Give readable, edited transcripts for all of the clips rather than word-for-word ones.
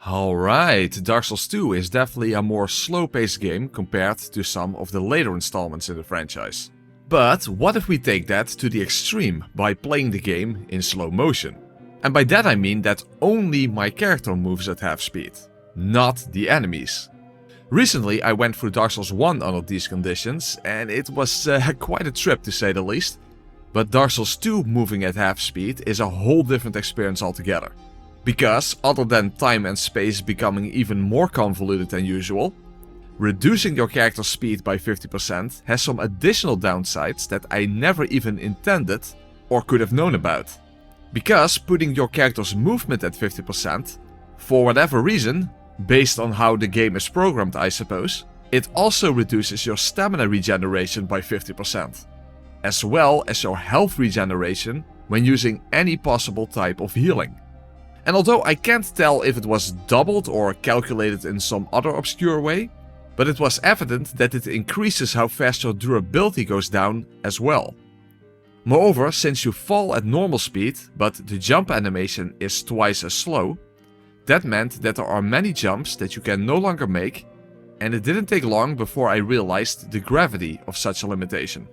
Alright, Dark Souls 2 is definitely a more slow-paced game compared to some of the later installments in the franchise. But what if we take that to the extreme by playing the game in slow motion? And by that I mean that only my character moves at half speed, not the enemies. Recently I went through Dark Souls 1 under these conditions and it was quite a trip to say the least. But Dark Souls 2 moving at half speed is a whole different experience altogether. Because, other than time and space becoming even more convoluted than usual, reducing your character's speed by 50% has some additional downsides that I never even intended or could have known about. Because putting your character's movement at 50%, for whatever reason, based on how the game is programmed I suppose, it also reduces your stamina regeneration by 50%, as well as your health regeneration when using any possible type of healing. And although I can't tell if it was doubled or calculated in some other obscure way, but it was evident that it increases how fast your durability goes down as well. Moreover, since you fall at normal speed, but the jump animation is twice as slow, that meant that there are many jumps that you can no longer make, and it didn't take long before I realized the gravity of such a limitation.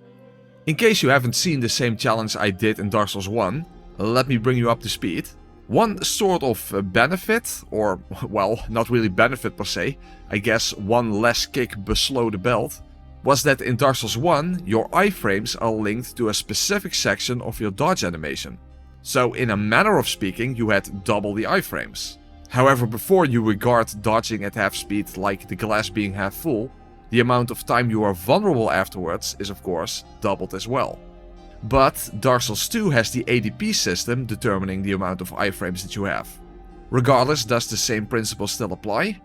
In case you haven't seen the same challenge I did in Dark Souls 1, let me bring you up to speed. One sort of benefit, or well, not really benefit per se, I guess one less kick below the belt, was that in Dark Souls 1 your iframes are linked to a specific section of your dodge animation. So in a manner of speaking you had double the iframes. However, before you regard dodging at half speed like the glass being half full, the amount of time you are vulnerable afterwards is of course doubled as well. But Dark Souls 2 has the ADP system determining the amount of iframes that you have. Regardless, does the same principle still apply?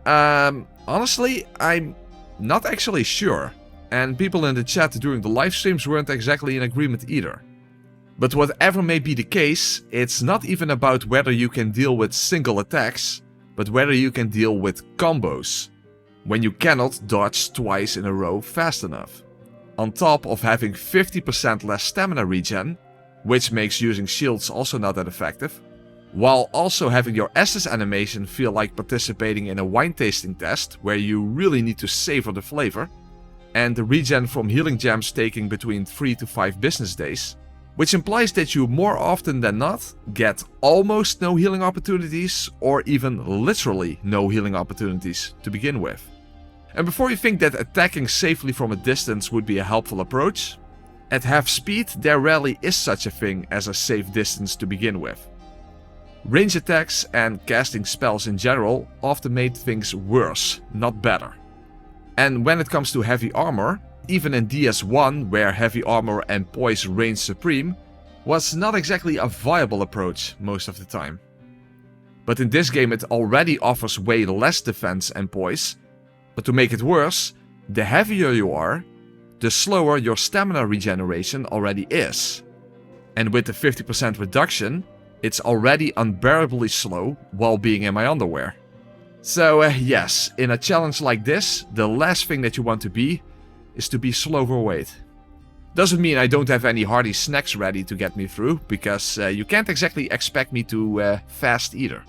Honestly, I'm not actually sure. And people in the chat during the live streams weren't exactly in agreement either. But whatever may be the case, it's not even about whether you can deal with single attacks, but whether you can deal with combos, when you cannot dodge twice in a row fast enough. On top of having 50% less stamina regen, which makes using shields also not that effective, while also having your Estus animation feel like participating in a wine tasting test where you really need to savor the flavor, and the regen from healing gems taking between 3 to 5 business days, which implies that you more often than not get almost no healing opportunities or even literally no healing opportunities to begin with. And before you think that attacking safely from a distance would be a helpful approach, at half speed there rarely is such a thing as a safe distance to begin with. Range attacks and casting spells in general often made things worse, not better. And when it comes to heavy armor, even in DS1 where heavy armor and poise reigned supreme, was not exactly a viable approach most of the time. But in this game it already offers way less defense and poise. But to make it worse, the heavier you are, the slower your stamina regeneration already is. And with the 50% reduction, it's already unbearably slow while being in my underwear. So yes, in a challenge like this, the last thing that you want to be is to be slow overweight. Doesn't mean I don't have any hearty snacks ready to get me through, because you can't exactly expect me to fast either.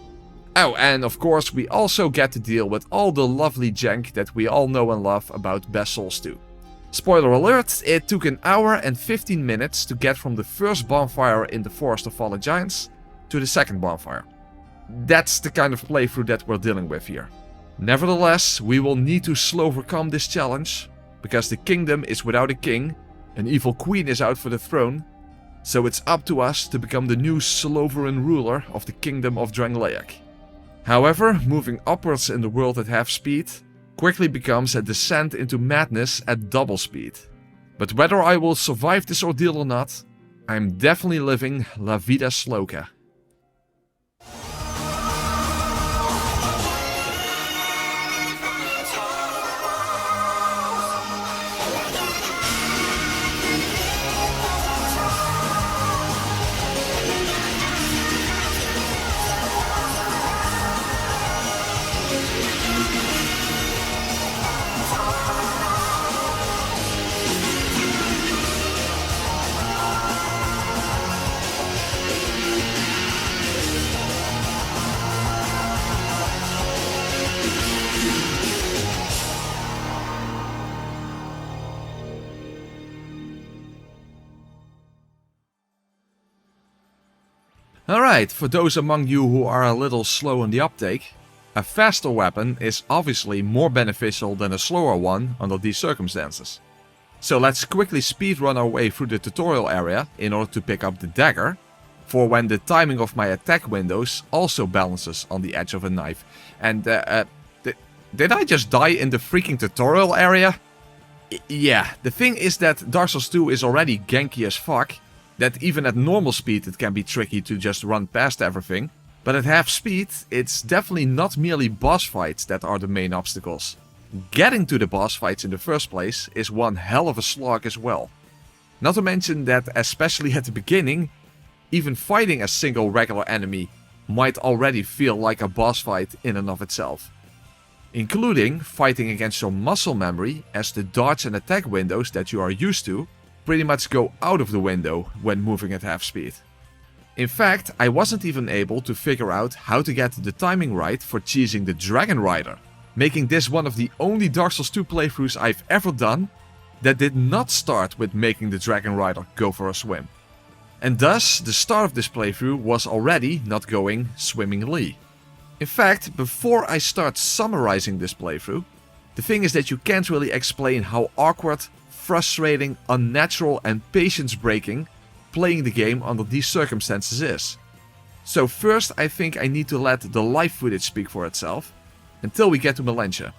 Oh, and of course we also get to deal with all the lovely jank that we all know and love about Best Souls 2. Spoiler alert, it took an hour and 15 minutes to get from the first bonfire in the Forest of Fallen Giants to the second bonfire. That's the kind of playthrough that we're dealing with here. Nevertheless, we will need to slow overcome this challenge, because the kingdom is without a king, an evil queen is out for the throne, so it's up to us to become the new sovereign ruler of the kingdom of Drangleic. However, moving upwards in the world at half speed quickly becomes a descent into madness at double speed. But whether I will survive this ordeal or not, I'm definitely living La Vida Sloka. Alright, for those among you who are a little slow in the uptake, a faster weapon is obviously more beneficial than a slower one under these circumstances. So let's quickly speedrun our way through the tutorial area in order to pick up the dagger, for when the timing of my attack windows also balances on the edge of a knife. And did I just die in the freaking tutorial area? Yeah, the thing is that Dark Souls 2 is already ganky as fuck, that even at normal speed it can be tricky to just run past everything. But at half speed, it's definitely not merely boss fights that are the main obstacles. Getting to the boss fights in the first place is one hell of a slog as well. Not to mention that, especially at the beginning, even fighting a single regular enemy might already feel like a boss fight in and of itself. Including fighting against your muscle memory, as the dodge and attack windows that you are used to pretty much go out of the window when moving at half speed. In fact, I wasn't even able to figure out how to get the timing right for cheesing the Dragon Rider, making this one of the only Dark Souls 2 playthroughs I've ever done that did not start with making the Dragon Rider go for a swim. And thus, the start of this playthrough was already not going swimmingly. In fact, before I start summarizing this playthrough, the thing is that you can't really explain how awkward, frustrating, unnatural and patience-breaking playing the game under these circumstances is. So first I think I need to let the live footage speak for itself, until we get to Melentia,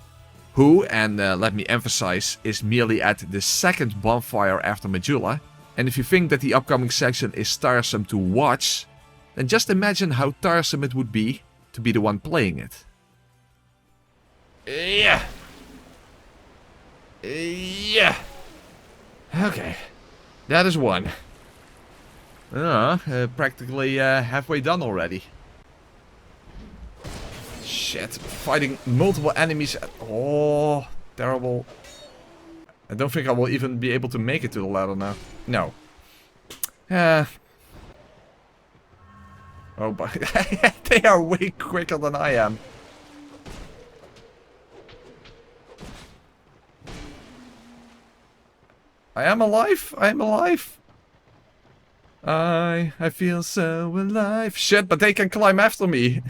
who, and let me emphasize, is merely at the second bonfire after Majula, and if you think that the upcoming section is tiresome to watch, then just imagine how tiresome it would be to be the one playing it. Yeah. Yeah. Okay. That is one. Practically halfway done already. Shit. Fighting multiple enemies. Oh, terrible. I don't think I will even be able to make it to the ladder now. No. Oh, but they are way quicker than I am. I am alive. I am alive. I feel so alive. Shit, but they can climb after me.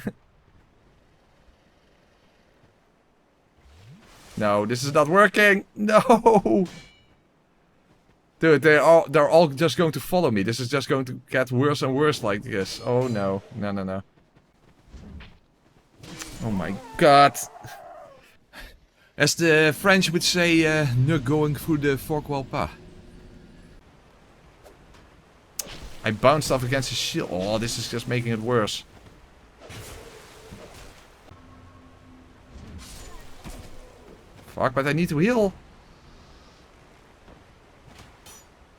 No, this is not working. No. Dude, they're all just going to follow me. This is just going to get worse and worse like this. Oh no. No, no, no. Oh my god. As the French would say, ne going through the fork wall pas. I bounced off against his shield. Oh, this is just making it worse. Fuck, but I need to heal.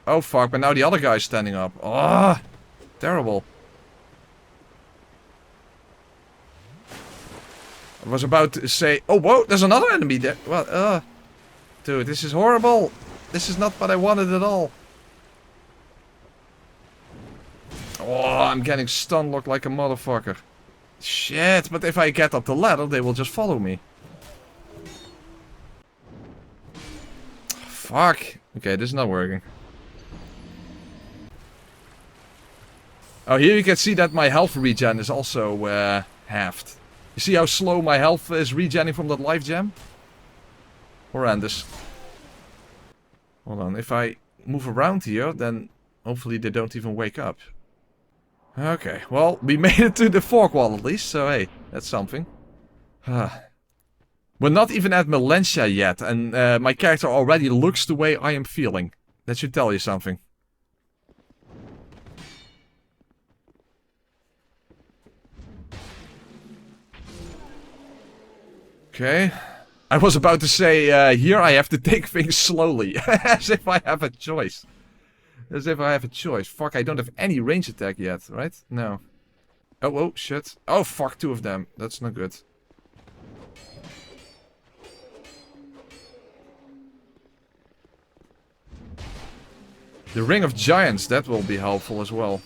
Oh fuck, but now the other guy's standing up. Oh, terrible. I was about to say, oh whoa, there's another enemy there. Well, dude, this is horrible. This is not what I wanted at all. Oh, I'm getting stun locked like a motherfucker. Shit, but if I get up the ladder, they will just follow me. Fuck. Okay, this is not working. Oh, here you can see that my health regen is also halved. You see how slow my health is regenning from that life gem? Horrendous. Hold on, if I move around here, then hopefully they don't even wake up. Okay, well, we made it to the fork wall at least, so hey, that's something. We're not even at Melentia yet, and my character already looks the way I am feeling. That should tell you something. Okay. I was about to say, here I have to take things slowly. As if I have a choice. As if I have a choice. Fuck, I don't have any range attack yet, right? No. Oh, shit. Oh, fuck, two of them. That's not good. The Ring of Giants, that will be helpful as well.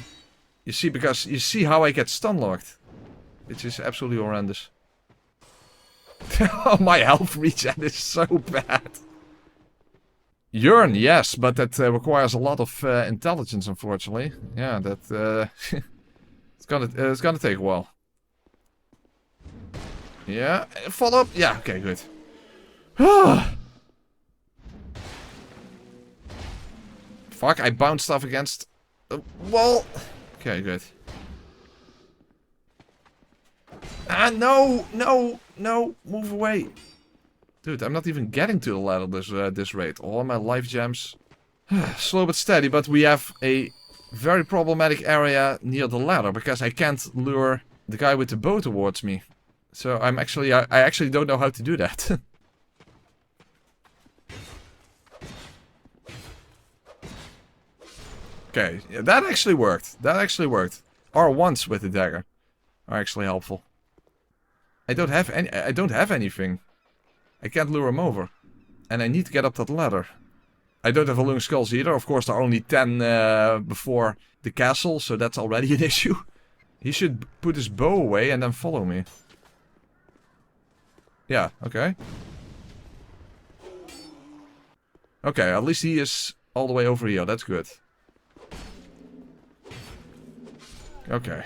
You see, because you see how I get stun locked. Which is absolutely horrendous. Oh, my health regen is so bad. Yearn, yes, but that requires a lot of intelligence, unfortunately. Yeah, that it's It's gonna take a while. Yeah, follow up. Yeah, okay, good. Fuck, I bounced off against the wall. Okay, good. Ah, no, no, no, move away. Dude, I'm not even getting to the ladder this rate. All my life gems. Slow but steady, but we have a very problematic area near the ladder because I can't lure the guy with the bow towards me. So I actually don't know how to do that. Okay, yeah, that actually worked. That actually worked. R1s with the dagger are actually helpful. I don't have anything. I can't lure him over. And I need to get up that ladder. I don't have Alung Skulls either. Of course, there are only 10 before the castle, so that's already an issue. He should put his bow away and then follow me. Yeah, okay. Okay, at least he is all the way over here. That's good. Okay.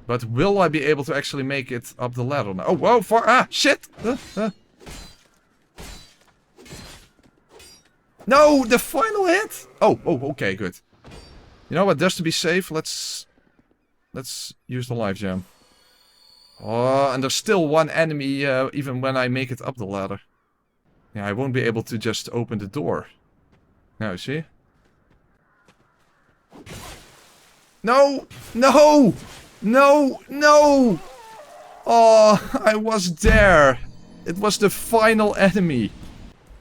But will I be able to actually make it up the ladder now? Oh, whoa, ah, shit! No, the final hit! Oh, okay, good. You know what, just to be safe, let's use the life gem. Oh, and there's still one enemy even when I make it up the ladder. Yeah, I won't be able to just open the door. Now, see? No! No! No! No! Oh, I was there. It was the final enemy.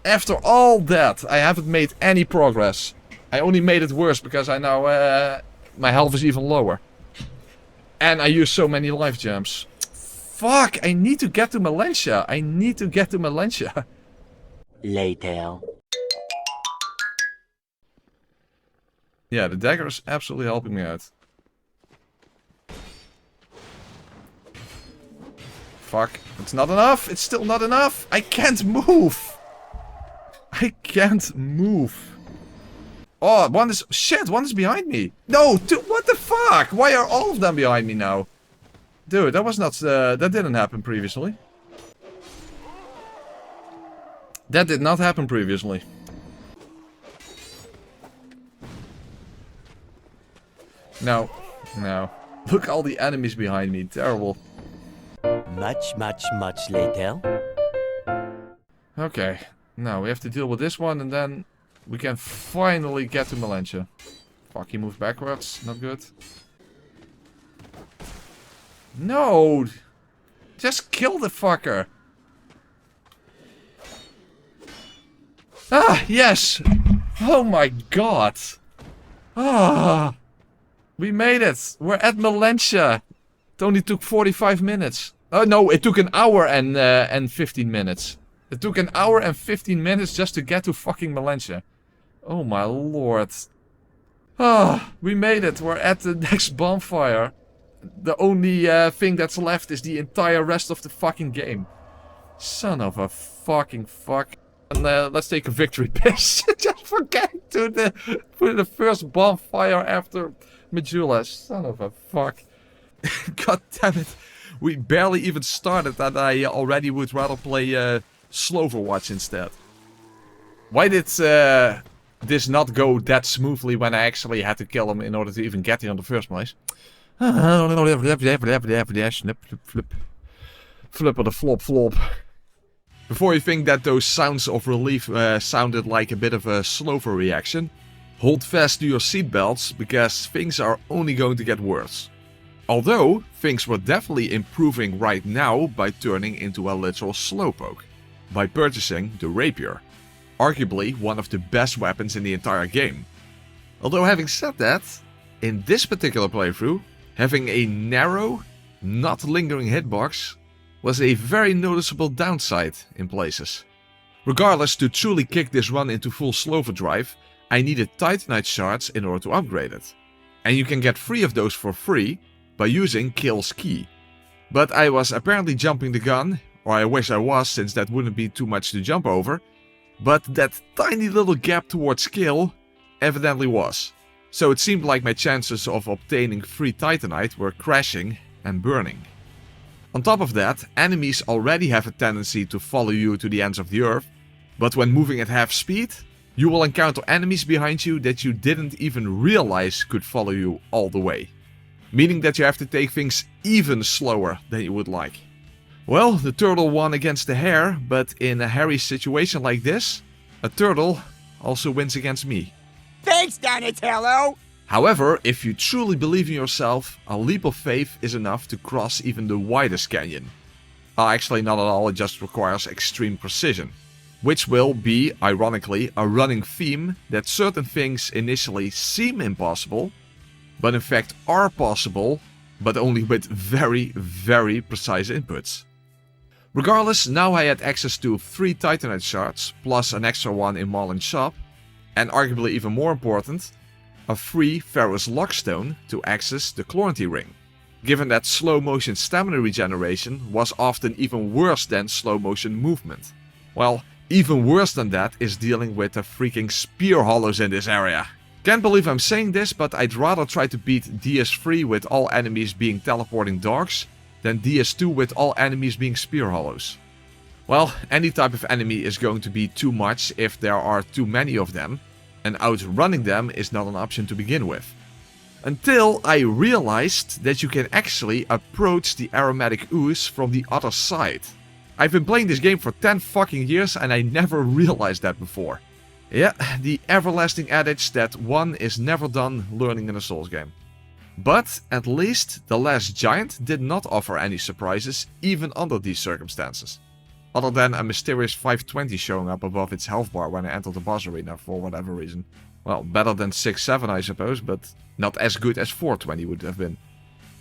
After all that, I haven't made any progress. I only made it worse because I now... my health is even lower. And I use so many life gems. Fuck, I need to get to Melentia. I need to get to Melentia. Later. Yeah, the dagger is absolutely helping me out. Fuck, it's not enough. It's still not enough. I can't move. I can't move. Oh, one is... Shit, one is behind me. No, dude, what the fuck? Why are all of them behind me now? Dude, that was not... that didn't happen previously. That did not happen previously. No. No. Look, all the enemies behind me. Terrible. Much later. Okay. Now we have to deal with this one and then we can finally get to Melentia. Fuck, he moved backwards. Not good. No! Just kill the fucker. Ah, yes! Oh my god. Ah! We made it! We're at Melentia! It only took 45 minutes. Oh no, it took an hour and 15 minutes. It took an hour and 15 minutes just to get to fucking Melentia. Oh my lord. Ah, we made it. We're at the next bonfire. The only thing that's left is the entire rest of the fucking game. Son of a fucking fuck. And let's take a victory piss. Just for getting to the first bonfire after Majula. Son of a fuck. God damn it. We barely even started and I already would rather play Sloverwatch instead. Why did this not go that smoothly when I actually had to kill him in order to even get here in the first place? Flipper the flop flop. Before you think that those sounds of relief sounded like a bit of a Slover reaction, hold fast to your seatbelts because things are only going to get worse. Although, things were definitely improving right now by turning into a literal slowpoke. By purchasing the rapier. Arguably one of the best weapons in the entire game. Although having said that, in this particular playthrough, having a narrow, not lingering hitbox was a very noticeable downside in places. Regardless, to truly kick this run into full Slover drive, I needed Titanite shards in order to upgrade it. And you can get 3 of those for free by using Kill's Key. But I was apparently jumping the gun, or I wish I was since that wouldn't be too much to jump over, but that tiny little gap towards Kill evidently was. So it seemed like my chances of obtaining free Titanite were crashing and burning. On top of that, enemies already have a tendency to follow you to the ends of the earth, but when moving at half speed, you will encounter enemies behind you that you didn't even realize could follow you all the way. Meaning that you have to take things even slower than you would like. Well, the turtle won against the hare, but in a hairy situation like this, a turtle also wins against me. Thanks, Donatello! However, if you truly believe in yourself, a leap of faith is enough to cross even the widest canyon. Actually, not at all, it just requires extreme precision. Which will be, ironically, a running theme that certain things initially seem impossible, but in fact are possible, but only with very, very precise inputs. Regardless, now I had access to 3 Titanite shards, plus an extra one in Marlin's shop, and arguably even more important, a free Pharaoh's Lockstone to access the Chlorantine Ring, given that slow motion stamina regeneration was often even worse than slow motion movement. Well, even worse than that is dealing with the freaking spear hollows in this area. Can't believe I'm saying this, but I'd rather try to beat DS3 with all enemies being teleporting dogs than DS2 with all enemies being spear hollows. Well, any type of enemy is going to be too much if there are too many of them, and outrunning them is not an option to begin with. Until I realized that you can actually approach the aromatic ooze from the other side. I've been playing this game for 10 fucking years and I never realized that before. Yeah, the everlasting adage that one is never done learning in a Souls game. But at least the last giant did not offer any surprises even under these circumstances. Other than a mysterious 520 showing up above its health bar when I entered the boss arena for whatever reason. Well, better than 6-7 I suppose, but not as good as 420 would have been.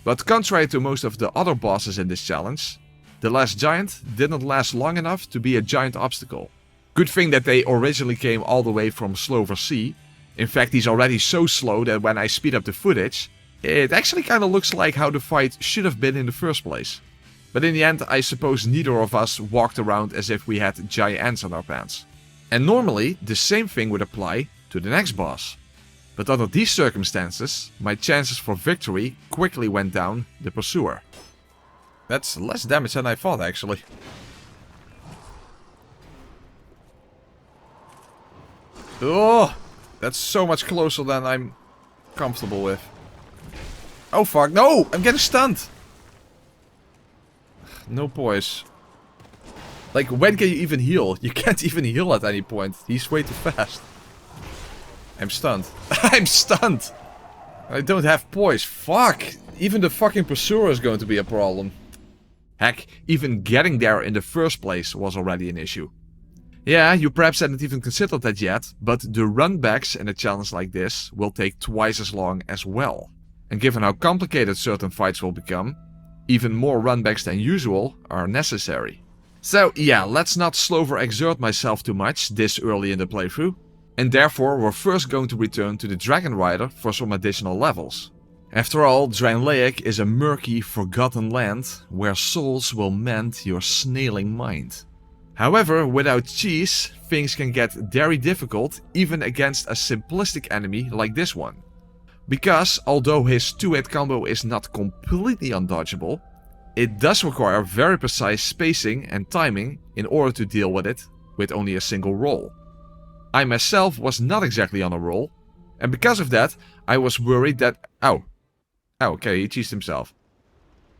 But contrary to most of the other bosses in this challenge, the last giant didn't last long enough to be a giant obstacle. Good thing that they originally came all the way from Slover Sea. In fact, he's already so slow that when I speed up the footage, it actually kinda looks like how the fight should have been in the first place. But in the end, I suppose neither of us walked around as if we had giant ants on our pants. And normally, the same thing would apply to the next boss. But under these circumstances, my chances for victory quickly went down the pursuer. That's less damage than I thought, actually. Oh, that's so much closer than I'm comfortable with. Oh fuck, no! I'm getting stunned! No poise. Like, when can you even heal? You can't even heal at any point. He's way too fast. I'm stunned. I'm stunned! I don't have poise. Fuck! Even the fucking pursuer is going to be a problem. Heck, even getting there in the first place was already an issue. Yeah, you perhaps hadn't even considered that yet, but the runbacks in a challenge like this will take twice as long as well. And given how complicated certain fights will become, even more runbacks than usual are necessary. So yeah, let's not slover exert myself too much this early in the playthrough. And therefore we're first going to return to the Dragon Rider for some additional levels. After all, Draenleic is a murky, forgotten land where souls will mend your snailing mind. However, without cheese, things can get very difficult even against a simplistic enemy like this one. Because, although his 2-hit combo is not completely undodgeable, it does require very precise spacing and timing in order to deal with it with only a single roll. I myself was not exactly on a roll, and because of that, I was worried that... Ow. Oh, okay, he cheesed himself.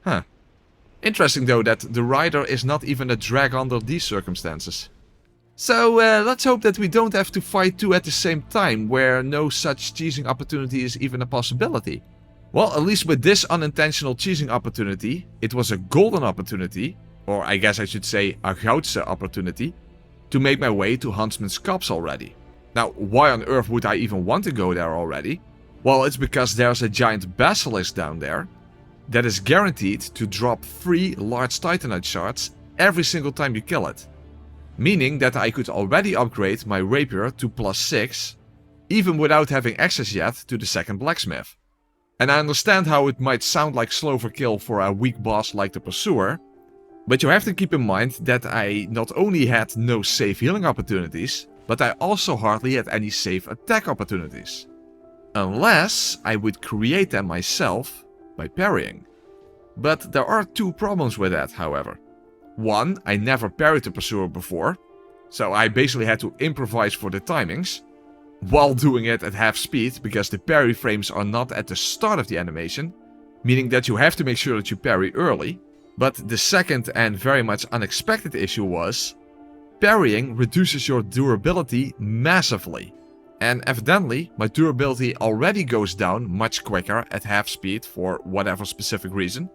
Huh. Interesting though that the rider is not even a drag under these circumstances. So let's hope that we don't have to fight two at the same time, where no such cheesing opportunity is even a possibility. Well, at least with this unintentional cheesing opportunity, it was a golden opportunity, or I guess I should say a goudse opportunity, to make my way to Huntsman's Copse already. Now, why on earth would I even want to go there already? Well, it's because there's a giant basilisk down there that is guaranteed to drop 3 large Titanite shards every single time you kill it. Meaning that I could already upgrade my rapier to +6, even without having access yet to the second blacksmith. And I understand how it might sound like slow for kill for a weak boss like the Pursuer, but you have to keep in mind that I not only had no safe healing opportunities, but I also hardly had any safe attack opportunities. Unless I would create them myself by parrying. But there are two problems with that, however. One, I never parried the pursuer before, so I basically had to improvise for the timings, while doing it at half speed because the parry frames are not at the start of the animation, meaning that you have to make sure that you parry early. But the second and very much unexpected issue was, parrying reduces your durability massively. And evidently, my durability already goes down much quicker at half speed for whatever specific reason.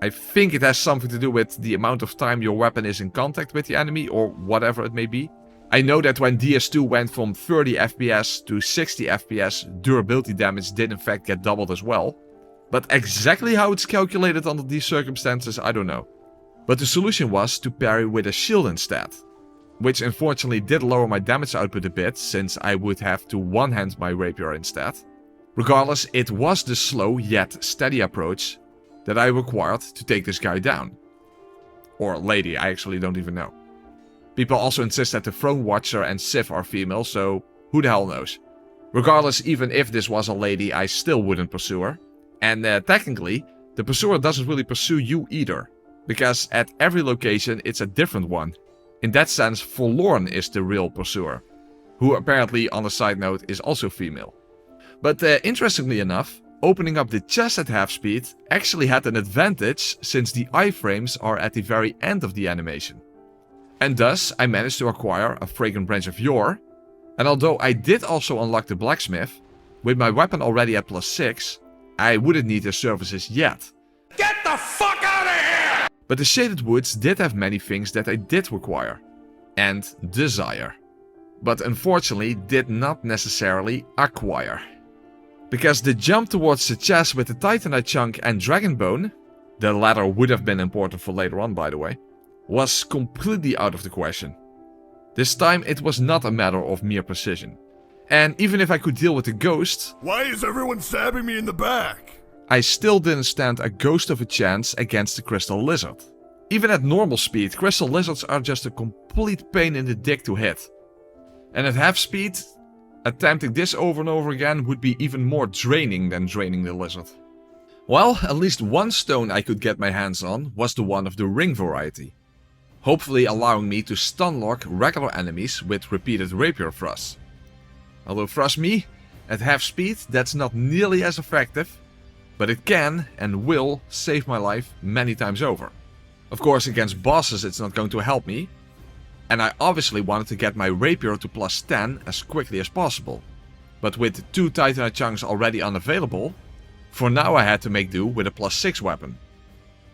I think it has something to do with the amount of time your weapon is in contact with the enemy or whatever it may be. I know that when DS2 went from 30 FPS to 60 FPS, durability damage did in fact get doubled as well. But exactly how it's calculated under these circumstances, I don't know. But the solution was to parry with a shield instead. Which unfortunately did lower my damage output a bit, since I would have to one-hand my rapier instead. Regardless, it was the slow yet steady approach that I required to take this guy down. Or lady, I actually don't even know. People also insist that the Throne Watcher and Sif are female, so who the hell knows. Regardless, even if this was a lady, I still wouldn't pursue her. And technically, the pursuer doesn't really pursue you either, because at every location it's a different one. In that sense, Forlorn is the real pursuer, who apparently, on a side note, is also female. But interestingly enough, opening up the chest at half speed actually had an advantage since the iframes are at the very end of the animation. And thus, I managed to acquire a Fragrant Branch of Yore, and although I did also unlock the Blacksmith, with my weapon already at +6, I wouldn't need his services yet. Get the fuck out of here! But the Shaded Woods did have many things that I did require. And desire. But unfortunately did not necessarily acquire. Because the jump towards the chest with the Titanite chunk and Dragon Bone, the latter would have been important for later on by the way, was completely out of the question. This time it was not a matter of mere precision. And even if I could deal with the ghost... Why is everyone stabbing me in the back? I still didn't stand a ghost of a chance against the Crystal Lizard. Even at normal speed, Crystal Lizards are just a complete pain in the dick to hit. And at half speed, attempting this over and over again would be even more draining than draining the lizard. Well, at least one stone I could get my hands on was the one of the ring variety. Hopefully allowing me to stun lock regular enemies with repeated rapier thrusts. Although trust me, at half speed that's not nearly as effective, but it can and will save my life many times over. Of course, against bosses it's not going to help me, and I obviously wanted to get my rapier to +10 as quickly as possible. But with 2 Titanite chunks already unavailable, for now I had to make do with a +6 weapon.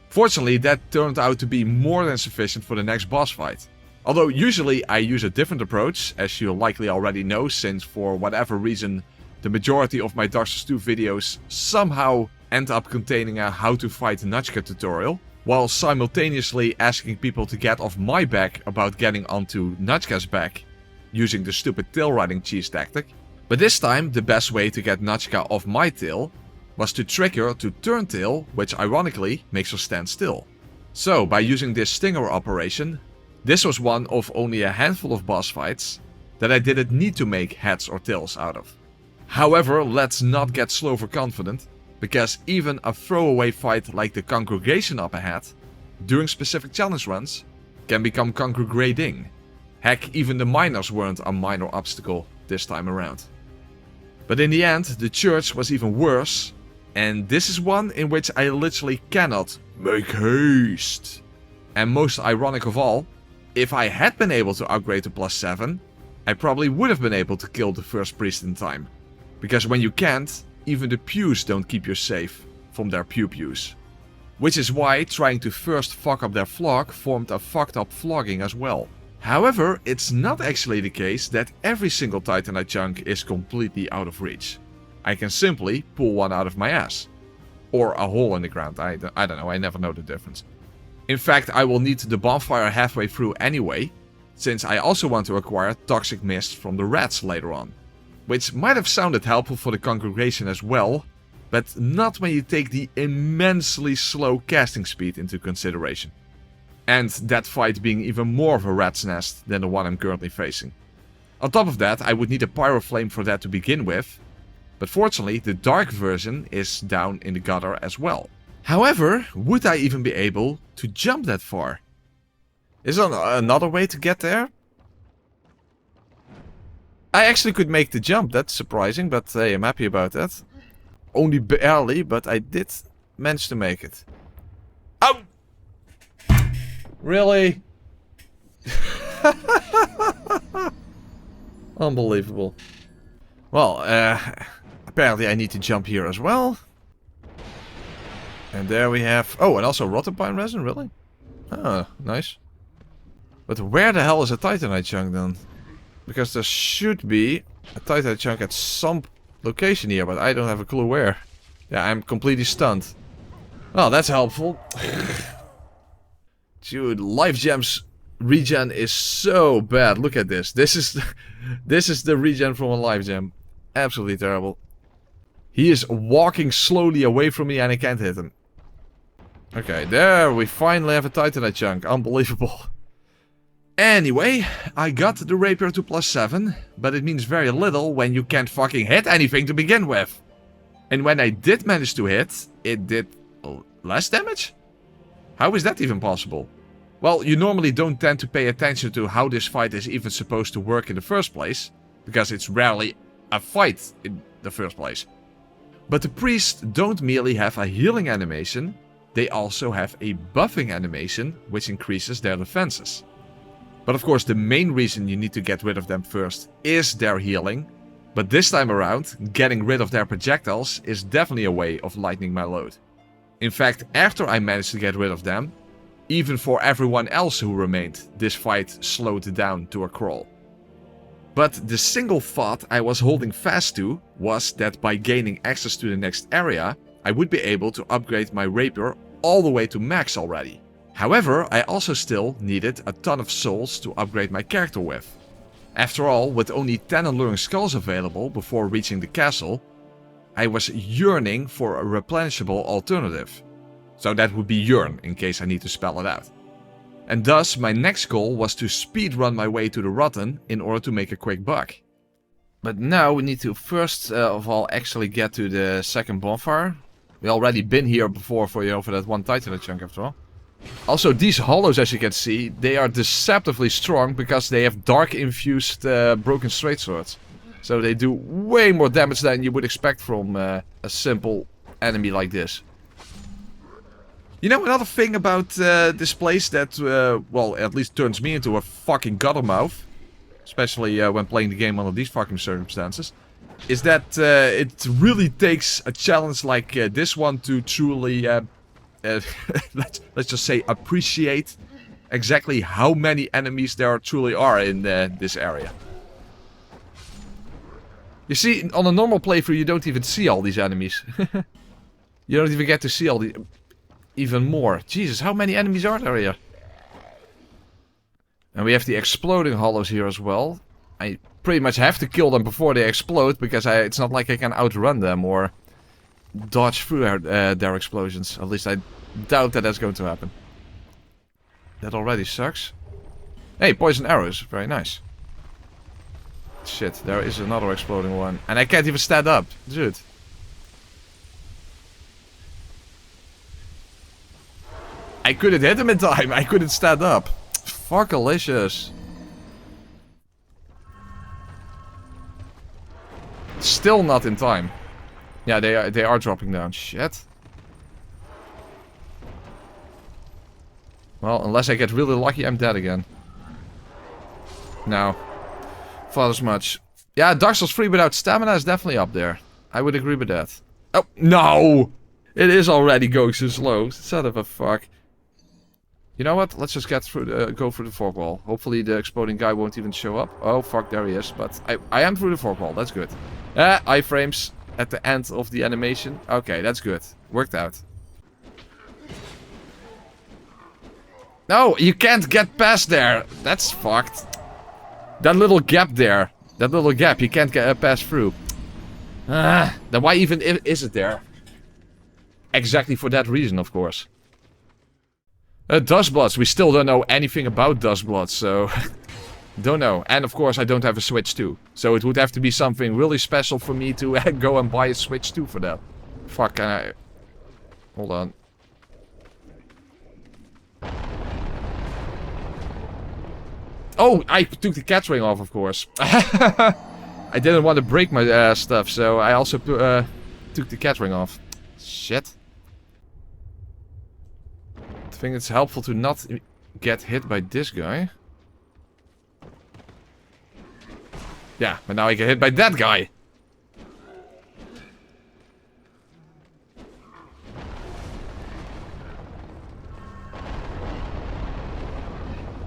Fortunately, that turned out to be more than sufficient for the next boss fight. Although usually I use a different approach, as you likely already know, since for whatever reason the majority of my Dark Souls 2 videos somehow end up containing a how to fight Nachka tutorial, while simultaneously asking people to get off my back about getting onto Nachka's back, using the stupid tail riding cheese tactic. But this time the best way to get Nachka off my tail was to trick her to turn tail, which ironically makes her stand still. So by using this stinger operation, this was one of only a handful of boss fights that I didn't need to make heads or tails out of. However, let's not get so overconfident, because even a throwaway fight like the Congregation up ahead, during specific challenge runs, can become congregating. Heck, even the miners weren't a minor obstacle this time around. But in the end, the church was even worse, and this is one in which I literally cannot make haste. And most ironic of all, if I had been able to upgrade to +7, I probably would have been able to kill the first priest in time. Because when you can't, even the pews don't keep you safe from their pew-pews. Which is why trying to first fuck up their flog formed a fucked up flogging as well. However, it's not actually the case that every single Titanite chunk is completely out of reach. I can simply pull one out of my ass. Or a hole in the ground, I don't know, I never know the difference. In fact, I will need the bonfire halfway through anyway, since I also want to acquire Toxic Mist from the rats later on. Which might have sounded helpful for the congregation as well, but not when you take the immensely slow casting speed into consideration. And that fight being even more of a rat's nest than the one I'm currently facing. On top of that, I would need a pyro flame for that to begin with, But fortunately, the dark version is down in the gutter as well. However, would I even be able to jump that far? Is there another way to get there? I actually could make the jump, that's surprising, but hey, I'm happy about that. Only barely, but I did manage to make it. Oh! Really? Unbelievable. Well, apparently I need to jump here as well. And there we have... Oh, and also rotten pine resin, really? Ah, nice. But where the hell is a titanite chunk then? Because there should be a titanite chunk at some location here, but I don't have a clue where. Yeah, I'm completely stunned. Well, that's helpful. Dude, life gems regen is so bad. Look at this. This is the regen from a life gem. Absolutely terrible. He is walking slowly away from me and I can't hit him. Okay, there we finally have a titanite chunk. Unbelievable. Anyway, I got the rapier to +7, but it means very little when you can't fucking hit anything to begin with. And when I did manage to hit, it did less damage? How is that even possible? Well, you normally don't tend to pay attention to how this fight is even supposed to work in the first place, because it's rarely a fight in the first place. But the priests don't merely have a healing animation, they also have a buffing animation, which increases their defenses. But of course, the main reason you need to get rid of them first is their healing. But this time around, getting rid of their projectiles is definitely a way of lightening my load. In fact, after I managed to get rid of them, even for everyone else who remained, this fight slowed down to a crawl. But the single thought I was holding fast to was that by gaining access to the next area, I would be able to upgrade my rapier all the way to max already. However, I also still needed a ton of souls to upgrade my character with. After all, with only 10 alluring skulls available before reaching the castle, I was yearning for a replenishable alternative. So that would be yearn, in case I need to spell it out. And thus, my next goal was to speedrun my way to the Rotten in order to make a quick buck. But now we need to first of all actually get to the second bonfire. We already been here before for that one titanite chunk after all. Also, these hollows, as you can see, they are deceptively strong because they have dark-infused broken straight swords. So they do way more damage than you would expect from a simple enemy like this. You know, another thing about this place that, well, at least turns me into a fucking guttermouth, especially when playing the game under these fucking circumstances, is that it really takes a challenge like this one to truly... let's just say appreciate exactly how many enemies there truly are in this area. You see, on a normal playthrough you don't even see all these enemies. You don't even get to see all the... even more. Jesus, how many enemies are there here? And we have the exploding hollows here as well. I pretty much have to kill them before they explode, because it's not like I can outrun them or dodge through their explosions. At least I doubt that that's going to happen. That already sucks. Hey, poison arrows. Very nice. Shit, there is another exploding one. And I can't even stand up. Dude. I couldn't hit him in time. I couldn't stand up. Fuckalicious. Still not in time. Yeah, they are dropping down. Shit. Well, unless I get really lucky, I'm dead again. No. Thought as much. Yeah, Dark Souls 3 without stamina is definitely up there. I would agree with that. Oh, no! It is already going so slow. Son of a fuck. You know what? Let's just get through go through the fork wall. Hopefully the exploding guy won't even show up. Oh, fuck, there he is. But I am through the fork wall. That's good. Iframes at the end of the animation. Okay, that's good. Worked out. No, you can't get past there. That's fucked. That little gap there. That little gap, you can't get pass through. Then why even is it there? Exactly for that reason, of course. Dustbloods. We still don't know anything about Dustbloods, so... Don't know. And of course I don't have a Switch 2. So it would have to be something really special for me to go and buy a Switch 2 for that. Fuck, can I... Hold on. Oh, I took the catch ring off, of course. I didn't want to break my stuff, so I also took the catch ring off. Shit. I think it's helpful to not get hit by this guy. Yeah, but now I get hit by that guy.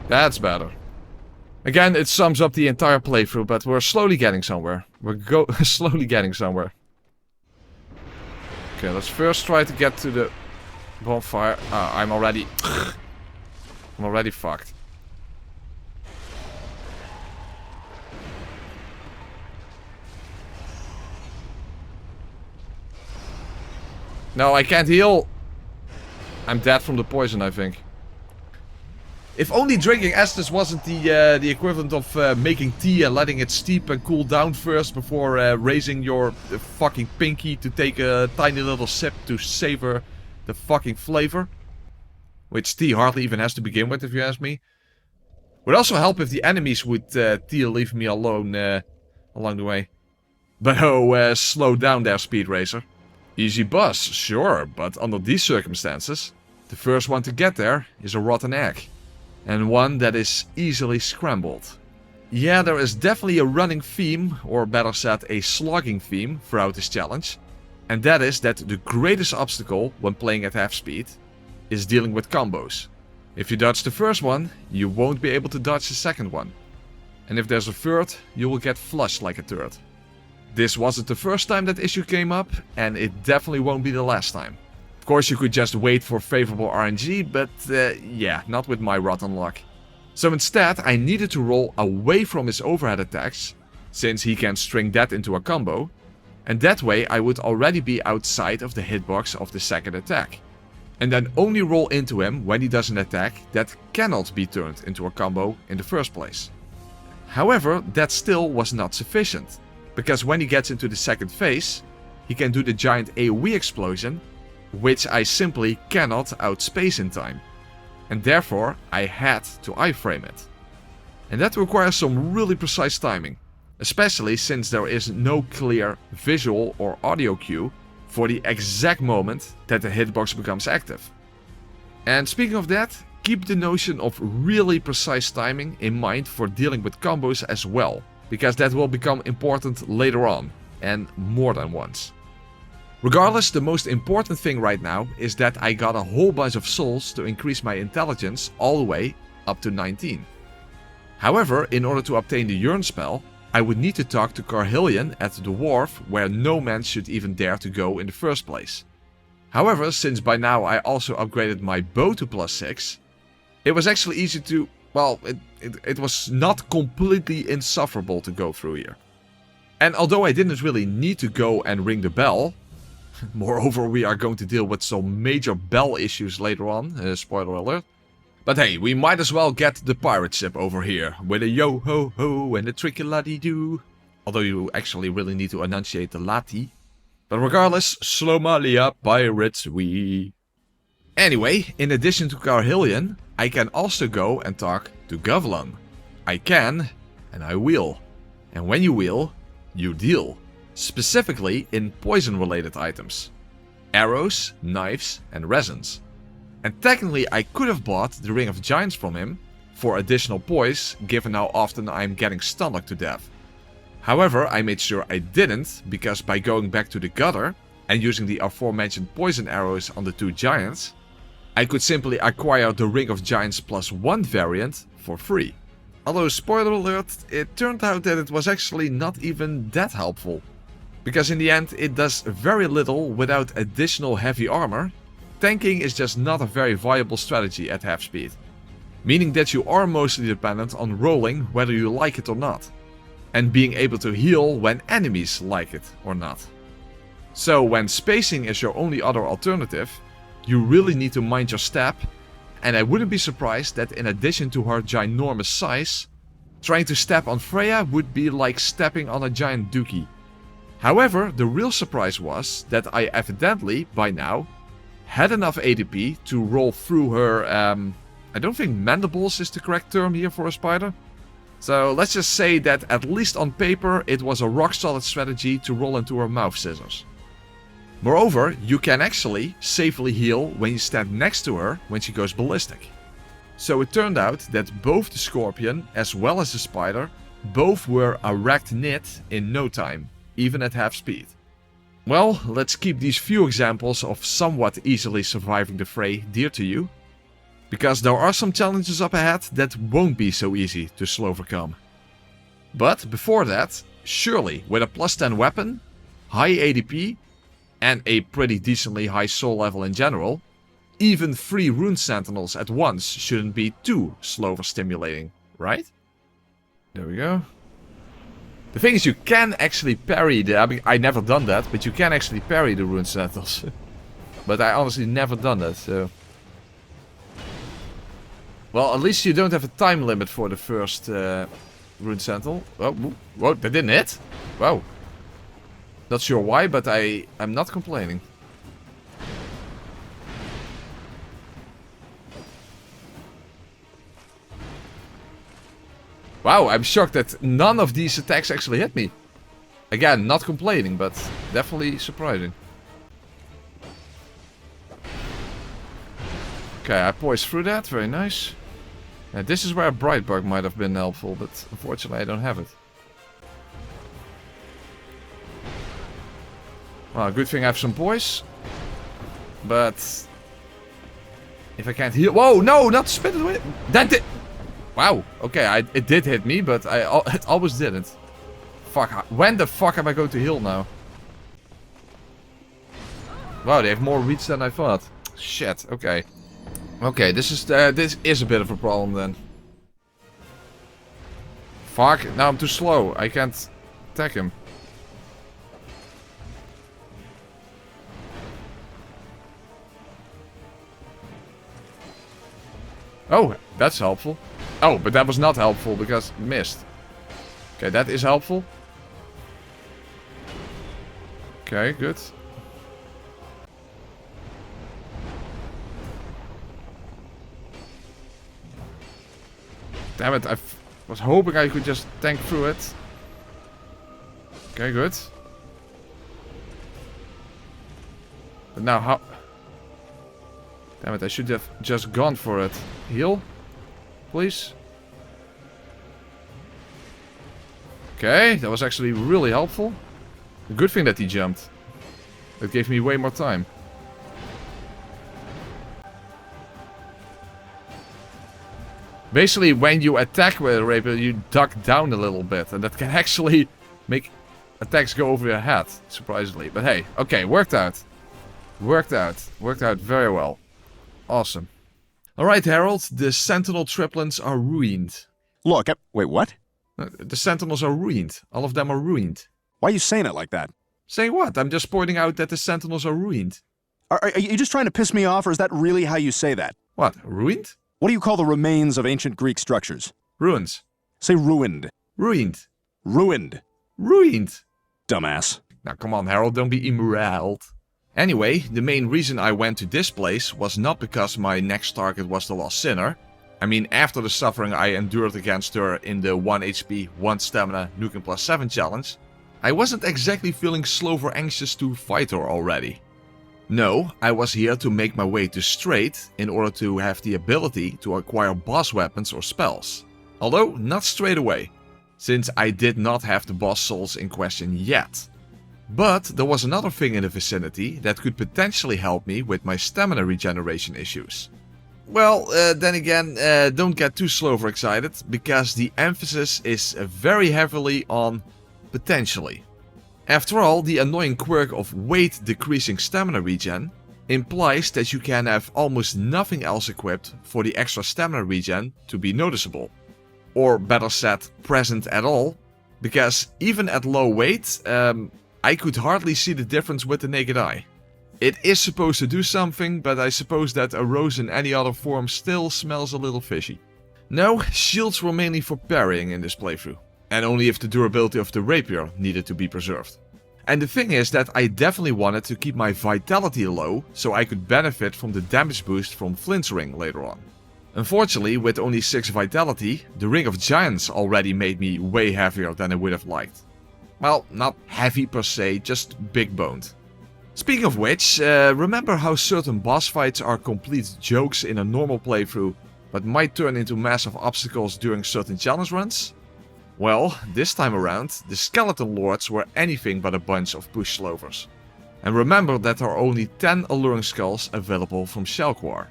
That's better. Again, it sums up the entire playthrough, but we're slowly getting somewhere. We're slowly getting somewhere. Okay, let's first try to get to the bonfire. Ah, I'm already fucked. No, I can't heal. I'm dead from the poison, I think. If only drinking Estus wasn't the equivalent of making tea and letting it steep and cool down first before raising your fucking pinky to take a tiny little sip to savor the fucking flavor. Which tea hardly even has to begin with, if you ask me. Would also help if the enemies would leave me alone along the way. But oh, slow down there, Speed Racer. Easy bus, sure, but under these circumstances, the first one to get there is a rotten egg. And one that is easily scrambled. Yeah, there is definitely a running theme, or better said, a slogging theme throughout this challenge. And that is that the greatest obstacle when playing at half speed is dealing with combos. If you dodge the first one, you won't be able to dodge the second one. And if there's a third, you will get flushed like a turd. This wasn't the first time that issue came up, and it definitely won't be the last time. Of course, you could just wait for favorable RNG, but yeah, not with my rotten luck. So instead, I needed to roll away from his overhead attacks, since he can string that into a combo, and that way I would already be outside of the hitbox of the second attack. And then only roll into him when he does an attack that cannot be turned into a combo in the first place. However, that still was not sufficient, because when he gets into the second phase, he can do the giant AoE explosion, which I simply cannot outspace in time. And therefore, I had to iframe it. And that requires some really precise timing, especially since there is no clear visual or audio cue for the exact moment that the hitbox becomes active. And speaking of that, keep the notion of really precise timing in mind for dealing with combos as well, because that will become important later on, and more than once. Regardless, the most important thing right now is that I got a whole bunch of souls to increase my intelligence all the way up to 19. However, in order to obtain the Yearn spell, I would need to talk to Carhillion at the wharf where no man should even dare to go in the first place. However, since by now I also upgraded my bow to +6, it was actually easy to, well, it was not completely insufferable to go through here. And although I didn't really need to go and ring the bell, moreover we are going to deal with some major bell issues later on, spoiler alert. But hey, we might as well get the pirate ship over here, with a yo-ho-ho and a tricky-la-dee-doo. Although you actually really need to enunciate the lati. But regardless, Slomalia pirates we. Anyway, in addition to Carhillion, I can also go and talk to Govlon. I can, and I will. And when you will, you deal. Specifically in poison-related items. Arrows, knives, and resins. And technically I could have bought the Ring of Giants from him for additional poise, given how often I'm getting stunned to death. However, I made sure I didn't, because by going back to the gutter and using the aforementioned poison arrows on the two giants, I could simply acquire the Ring of Giants +1 variant for free. Although, spoiler alert, it turned out that it was actually not even that helpful. Because in the end it does very little without additional heavy armor. Tanking is just not a very viable strategy at half speed. Meaning that you are mostly dependent on rolling whether you like it or not. And being able to heal when enemies like it or not. So when spacing is your only other alternative, you really need to mind your step, and I wouldn't be surprised that in addition to her ginormous size, Trying to step on Freya would be like stepping on a giant dookie. However, the real surprise was that I evidently, by now, had enough ADP to roll through her, I don't think mandibles is the correct term here for a spider. So let's just say that at least on paper it was a rock solid strategy to roll into her mouth scissors. Moreover, you can actually safely heal when you stand next to her when she goes ballistic. So it turned out that both the scorpion as well as the spider both were arachnid in no time, even at half speed. Well, let's keep these few examples of somewhat easily surviving the fray dear to you, because there are some challenges up ahead that won't be so easy to slow overcome. But before that, surely with a plus 10 weapon, high ADP, and a pretty decently high soul level in general, even 3 rune sentinels at once shouldn't be too slow stimulating, right? There we go. The thing is, you can actually parry the... I mean, I never done that, but you can actually parry the rune sentinels. But I honestly never done that, so... Well, at least you don't have a time limit for the first rune sentinel. Oh, whoa, that didn't hit? Wow. Not sure why, but I'm not complaining. Wow, I'm shocked that none of these attacks actually hit me. Again, not complaining, but definitely surprising. Okay, I poised through that, very nice. And this is where a bright bug might have been helpful, but unfortunately I don't have it. Well, good thing I have some poise. But... if I can't heal... Whoa, no, not spin it away! That did... Wow, okay, it did hit me, but it almost didn't. Fuck, when the fuck am I going to heal now? Wow, they have more reach than I thought. Shit, okay. Okay, this is a bit of a problem then. Fuck, now I'm too slow. I can't attack him. Oh, that's helpful. Oh, but that was not helpful because missed. Okay, that is helpful. Okay, good. Damn it, I was hoping I could just tank through it. Okay, good. But now how... Damn it, I should have just gone for it. Heal? Please? Okay, that was actually really helpful. A good thing that he jumped. That gave me way more time. Basically, when you attack with a rapier, you duck down a little bit. And that can actually make attacks go over your head, surprisingly. But hey, okay, worked out. Worked out. Worked out very well. Awesome. Alright, Harold, the Sentinel triplets are ruined. Look, wait, what? The Sentinels are ruined. All of them are ruined. Why are you saying it like that? Saying what? I'm just pointing out that the Sentinels are ruined. Are you just trying to piss me off, or is that really how you say that? What? Ruined? What do you call the remains of ancient Greek structures? Ruins. Say ruined. Ruined. Ruined. Ruined. Dumbass. Now come on, Harold, don't be immoraled. Anyway, the main reason I went to this place was not because my next target was the Lost Sinner. I mean, after the suffering I endured against her in the 1 HP, 1 stamina, Nukem plus 7 challenge, I wasn't exactly feeling slow or anxious to fight her already. No, I was here to make my way to Straight in order to have the ability to acquire boss weapons or spells. Although, not straight away, since I did not have the boss souls in question yet. But there was another thing in the vicinity that could potentially help me with my stamina regeneration issues. Well, then again, don't get too slow or excited, because the emphasis is very heavily on potentially. After all, the annoying quirk of weight decreasing stamina regen implies that you can have almost nothing else equipped for the extra stamina regen to be noticeable. Or better said, present at all, because even at low weight, I could hardly see the difference with the naked eye. It is supposed to do something, but I suppose that a rose in any other form still smells a little fishy. No, shields were mainly for parrying in this playthrough, and only if the durability of the rapier needed to be preserved. And the thing is that I definitely wanted to keep my vitality low, so I could benefit from the damage boost from Flint's ring later on. Unfortunately, with only 6 vitality, the Ring of Giants already made me way heavier than I would have liked. Well, not heavy per se, just big boned. Speaking of which, remember how certain boss fights are complete jokes in a normal playthrough, but might turn into massive obstacles during certain challenge runs? Well, this time around, the Skeleton Lords were anything but a bunch of push slovers. And remember that there are only 10 Alluring Skulls available from Shelquar.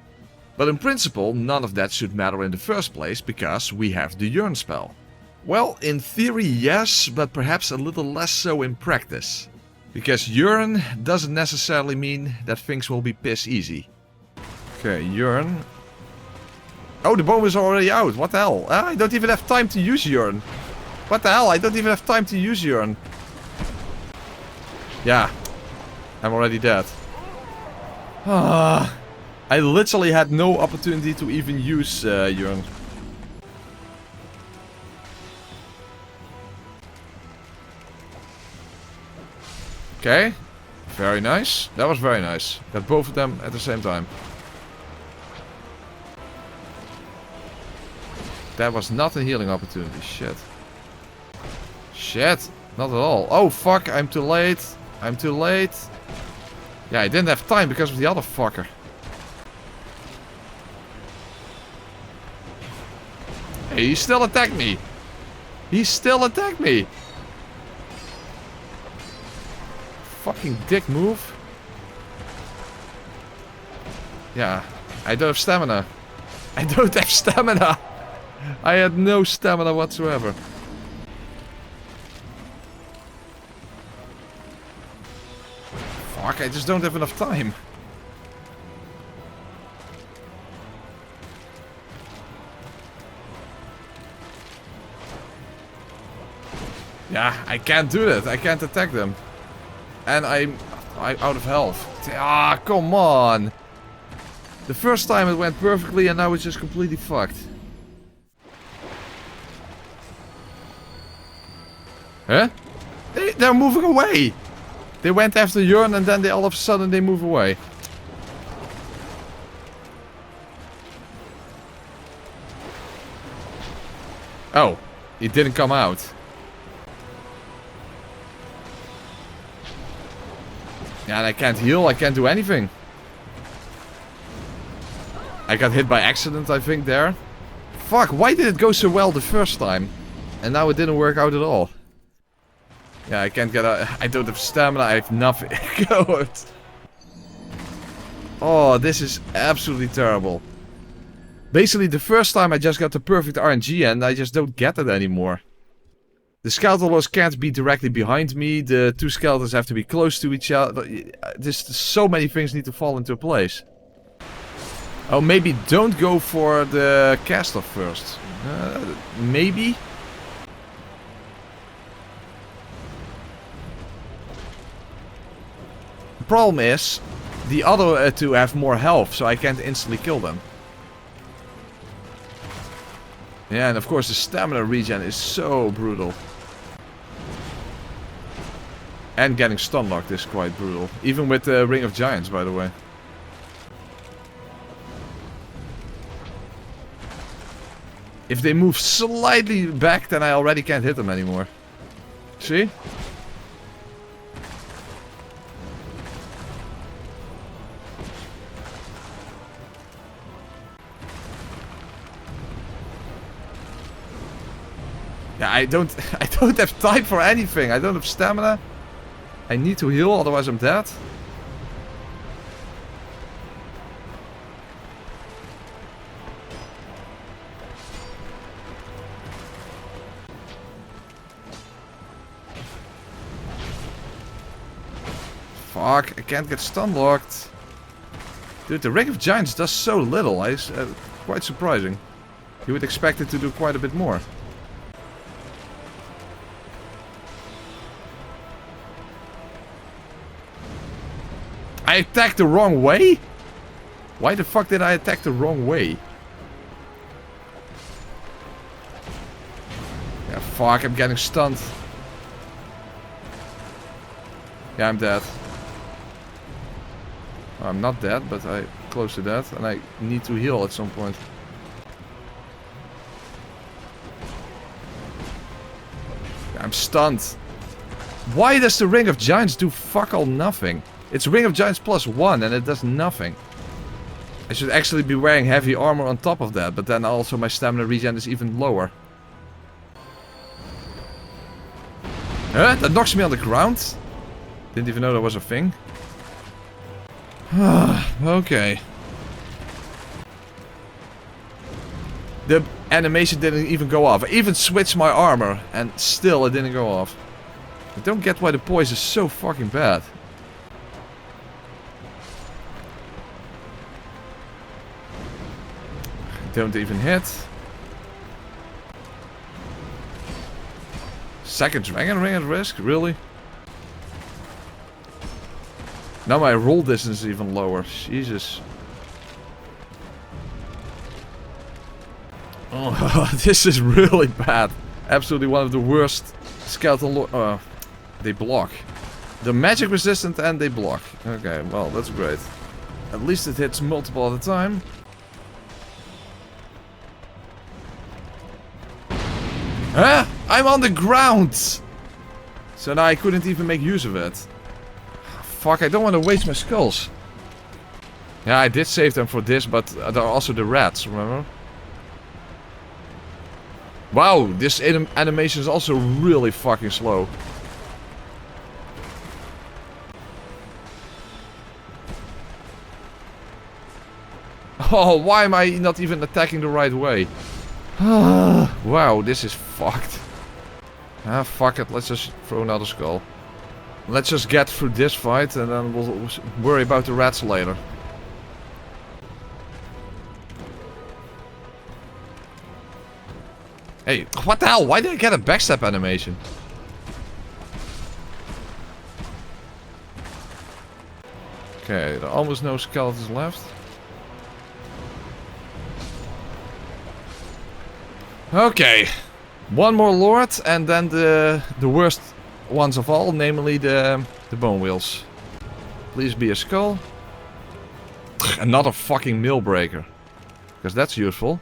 But in principle, none of that should matter in the first place, because we have the Yearn spell. Well, in theory yes, but perhaps a little less so in practice. Because Yearn doesn't necessarily mean that things will be piss easy. Okay, Yearn. Oh, the bomb is already out, what the hell? I don't even have time to use Yearn. What the hell, I don't even have time to use Yearn. Yeah, I'm already dead. I literally had no opportunity to even use Yearn. Okay, very nice. That was very nice. Got both of them at the same time. That was not a healing opportunity, shit. Shit, not at all. Oh fuck, I'm too late. I'm too late. Yeah, I didn't have time because of the other fucker. Hey, he still attacked me. He still attacked me. Fucking dick move. Yeah, I don't have stamina. I don't have stamina. I had no stamina whatsoever. Fuck, I just don't have enough time. Yeah, I can't do that. I can't attack them. And I'm out of health. Ah, come on. The first time it went perfectly and now it's just completely fucked. Huh? They're moving away. They went after Yearn and then all of a sudden they move away. Oh, it didn't come out. Yeah, and I can't heal, I can't do anything. I got hit by accident, I think, there. Fuck, why did it go so well the first time? And now it didn't work out at all. Yeah, I can't get out. I don't have stamina, I have nothing. God. Oh, this is absolutely terrible. Basically, the first time I just got the perfect RNG and I just don't get it anymore. The Skeleton Lords can't be directly behind me. The two skeletons have to be close to each other. Just so many things need to fall into place. Oh, maybe don't go for the caster first. Maybe? The problem is, the other two have more health, so I can't instantly kill them. Yeah, and of course the stamina regen is so brutal. And getting stun locked is quite brutal. Even with the Ring of Giants, by the way. If they move slightly back, then I already can't hit them anymore. See? Yeah, I don't have time for anything. I don't have stamina. I need to heal, otherwise I'm dead. Fuck, I can't get stun locked. Dude, the Ring of Giants does so little. Quite surprising. You would expect it to do quite a bit more. I attacked the wrong way? Why the fuck did I attack the wrong way? Fuck, I'm getting stunned. Yeah, I'm dead. I'm not dead, but I'm close to death, and I need to heal at some point. I'm stunned. Why does the Ring of Giants do fuck all nothing? It's Ring of Giants +1 and it does nothing. I should actually be wearing heavy armor on top of that, but then also my stamina regen is even lower. Huh? That knocks me on the ground? Didn't even know that was a thing. Okay. The animation didn't even go off. I even switched my armor and still it didn't go off. I don't get why the poise is so fucking bad. Don't even hit. Second dragon ring at risk? Really? Now my roll distance is even lower. Jesus. Oh, this is really bad. Absolutely one of the worst skeleton they block. They're magic resistant and they block. Okay, well, that's great. At least it hits multiple at a time. Huh? I'm on the ground! So now I couldn't even make use of it. Fuck, I don't want to waste my skulls. Yeah, I did save them for this, but there are also the rats, remember? Wow, this animation is also really fucking slow. Oh, why am I not even attacking the right way? Wow, this is fucked. Ah, fuck it, let's just throw another skull. Let's just get through this fight and then we'll worry about the rats later. Hey, what the hell? Why did I get a backstab animation? Okay, there are almost no skeletons left. Okay, one more lord and then the worst ones of all, namely the bone wheels. Please be a skull. Another fucking mill breaker, because that's useful.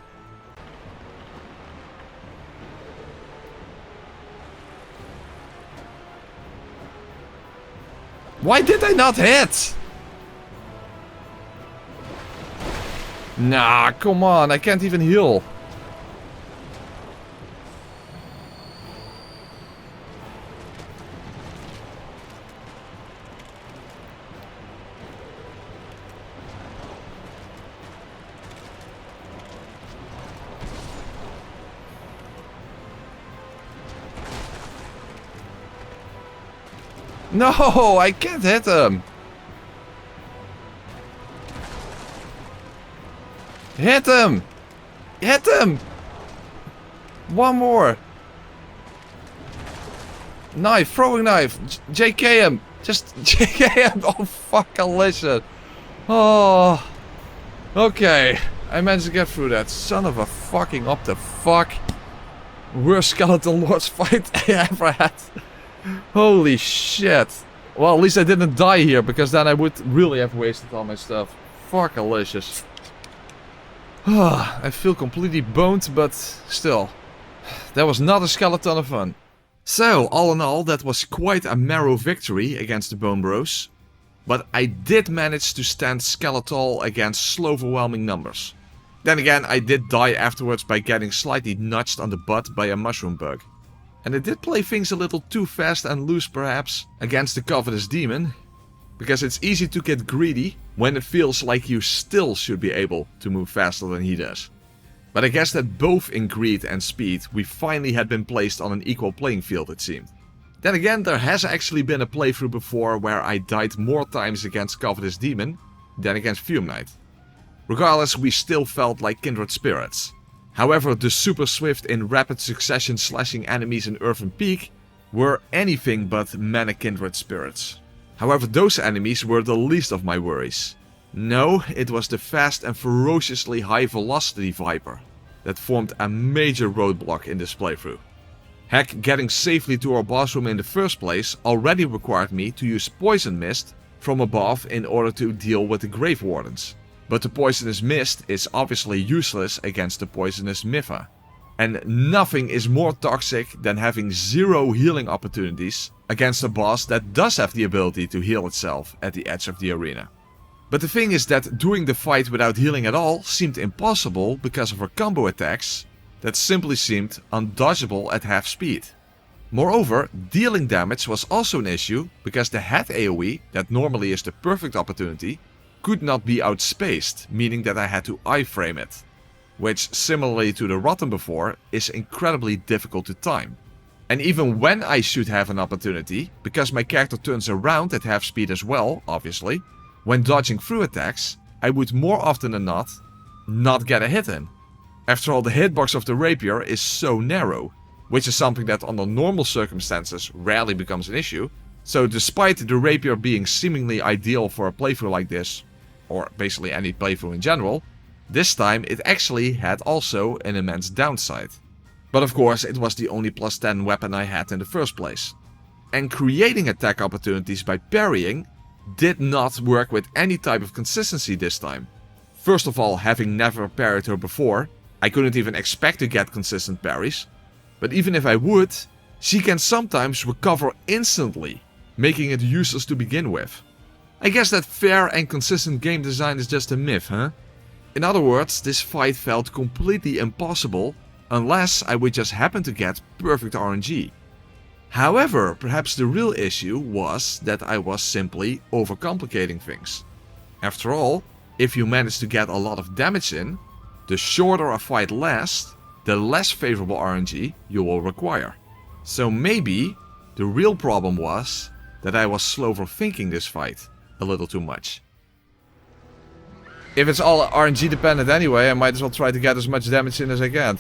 Why did I not hit? Nah, come on, I can't even heal. No, I can't hit him. Hit him! Hit him! One more. Knife, throwing knife. JK him. Just JK him. Oh, fuck, Alicia. Oh. Okay. I managed to get through that. Son of a fucking up the fuck. Worst skeleton lords fight I ever had. Holy shit. Well, at least I didn't die here, because then I would really have wasted all my stuff. Fuck Alicious. I feel completely boned, but still. That was not a skeleton of fun. So, all in all, that was quite a narrow victory against the Bone Bros. But I did manage to stand skeletal against slow overwhelming numbers. Then again, I did die afterwards by getting slightly nudged on the butt by a mushroom bug. And I did play things a little too fast and loose perhaps against the covetous demon. Because it's easy to get greedy when it feels like you still should be able to move faster than he does. But I guess that both in greed and speed we finally had been placed on an equal playing field, it seemed. Then again, there has actually been a playthrough before where I died more times against Covetous Demon than against Fume Knight. Regardless, we still felt like kindred spirits. However, the super swift in rapid succession slashing enemies in Earthen Peak were anything but mana kindred spirits. However, those enemies were the least of my worries. No, it was the fast and ferociously high velocity Viper that formed a major roadblock in this playthrough. Heck, getting safely to our boss room in the first place already required me to use poison mist from above in order to deal with the grave wardens. But the poisonous mist is obviously useless against the poisonous Mipha. And nothing is more toxic than having 0 healing opportunities against a boss that does have the ability to heal itself at the edge of the arena. But the thing is that doing the fight without healing at all seemed impossible because of her combo attacks that simply seemed undodgeable at half speed. Moreover, dealing damage was also an issue because the head AoE, that normally is the perfect opportunity, could not be outspaced, meaning that I had to iframe it, which, similarly to the Rotten before, is incredibly difficult to time. And even when I should have an opportunity, because my character turns around at half speed as well, obviously, when dodging through attacks, I would more often than not get a hit in. After all, the hitbox of the rapier is so narrow, which is something that under normal circumstances rarely becomes an issue. So despite the rapier being seemingly ideal for a playthrough like this, or basically any playthrough in general, this time it actually had also an immense downside. But of course it was the only plus 10 weapon I had in the first place. And creating attack opportunities by parrying did not work with any type of consistency this time. First of all, having never parried her before, I couldn't even expect to get consistent parries. But even if I would, she can sometimes recover instantly, making it useless to begin with. I guess that fair and consistent game design is just a myth, huh? In other words, this fight felt completely impossible unless I would just happen to get perfect RNG. However, perhaps the real issue was that I was simply overcomplicating things. After all, if you manage to get a lot of damage in, the shorter a fight lasts, the less favorable RNG you will require. So maybe the real problem was that I was slow for thinking this fight a little too much. If it's all RNG dependent anyway, I might as well try to get as much damage in as I can.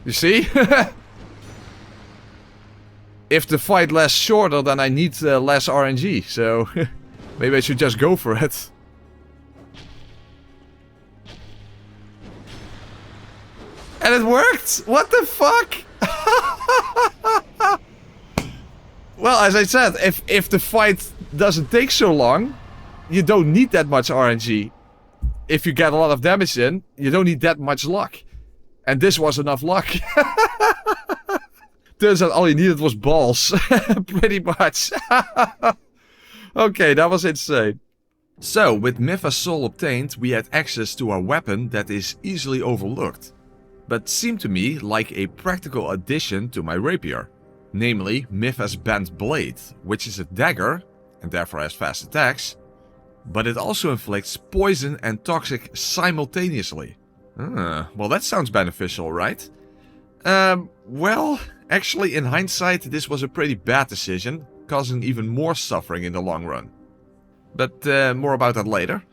You see? If the fight lasts shorter, then I need less RNG, so maybe I should just go for it. And it worked! What the fuck? Well, as I said, if the fight doesn't take so long, you don't need that much RNG. If you get a lot of damage in, you don't need that much luck. And this was enough luck. Turns out all you needed was balls. Pretty much. Okay, that was insane. So, with Mipha's soul obtained, we had access to a weapon that is easily overlooked, but seemed to me like a practical addition to my rapier. Namely, Mipha's bent blade, which is a dagger, and therefore has fast attacks, but it also inflicts poison and toxic simultaneously. Well, that sounds beneficial, right? Well, actually, in hindsight, this was a pretty bad decision, causing even more suffering in the long run. But more about that later.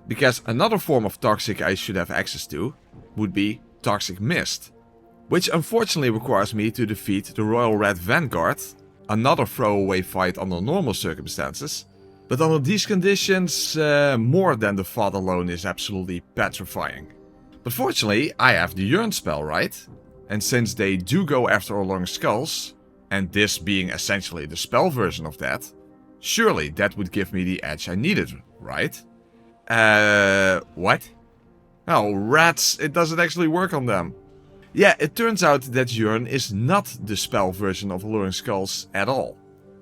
Because another form of toxic I should have access to would be Toxic Mist, which unfortunately requires me to defeat the Royal Red Vanguard, another throwaway fight under normal circumstances. But under these conditions, more than the thought alone is absolutely petrifying. But fortunately, I have the Yearn spell, right? And since they do go after Alluring Skulls, and this being essentially the spell version of that, surely that would give me the edge I needed, right? What? Oh, rats, it doesn't actually work on them. Yeah, it turns out that Yearn is not the spell version of Alluring Skulls at all.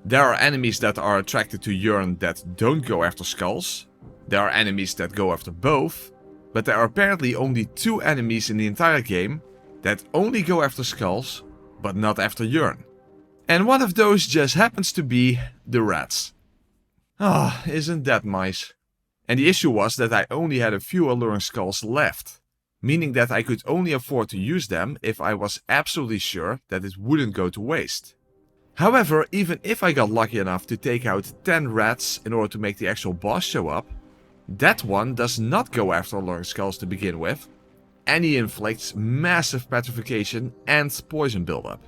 There are enemies that are attracted to Yearn that don't go after skulls. There are enemies that go after both. But there are apparently only 2 enemies in the entire game that only go after skulls, but not after Yearn. And one of those just happens to be the rats. Ah, isn't that nice? And the issue was that I only had a few Alluring Skulls left, meaning that I could only afford to use them if I was absolutely sure that it wouldn't go to waste. However, even if I got lucky enough to take out 10 rats in order to make the actual boss show up, that one does not go after Alluring Skulls to begin with, and he inflicts massive petrification and poison buildup.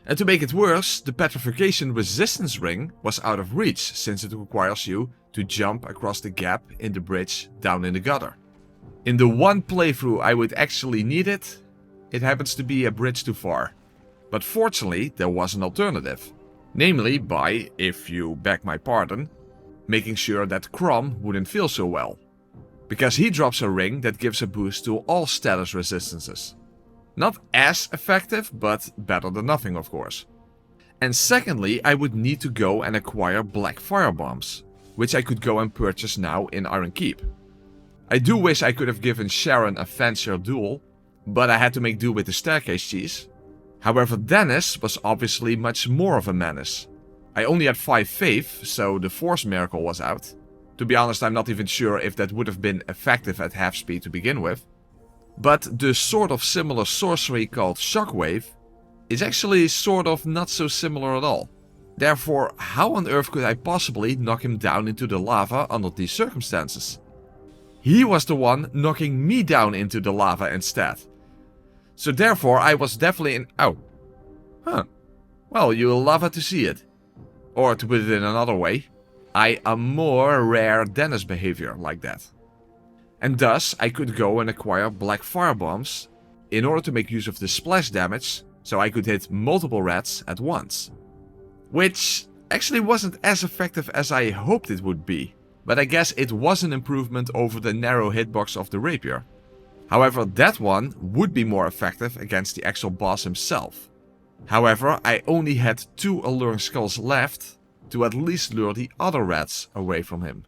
And to make it worse, the petrification resistance ring was out of reach since it requires you to jump across the gap in the bridge down in the gutter. In the one playthrough I would actually need it, it happens to be a bridge too far. But fortunately there was an alternative. Namely by, if you beg my pardon, making sure that Crom wouldn't feel so well. Because he drops a ring that gives a boost to all status resistances. Not as effective, but better than nothing of course. And secondly, I would need to go and acquire black firebombs, which I could go and purchase now in Iron Keep. I do wish I could have given Sharon a fancier duel, but I had to make do with the staircase cheese. However, Dennis was obviously much more of a menace. I only had 5 faith, so the Force Miracle was out. To be honest, I'm not even sure if that would have been effective at half speed to begin with. But the sort of similar sorcery called Shockwave is actually sort of not so similar at all. Therefore, how on earth could I possibly knock him down into the lava under these circumstances? He was the one knocking me down into the lava instead. So therefore I was definitely in... Oh. Huh. Well, you'll love it to see it. Or to put it in another way, I am more rare Dennis behavior like that. And thus I could go and acquire black firebombs in order to make use of the splash damage so I could hit multiple rats at once. Which actually wasn't as effective as I hoped it would be, but I guess it was an improvement over the narrow hitbox of the rapier. However, that one would be more effective against the actual boss himself. However, I only had 2 alluring skulls left to at least lure the other rats away from him.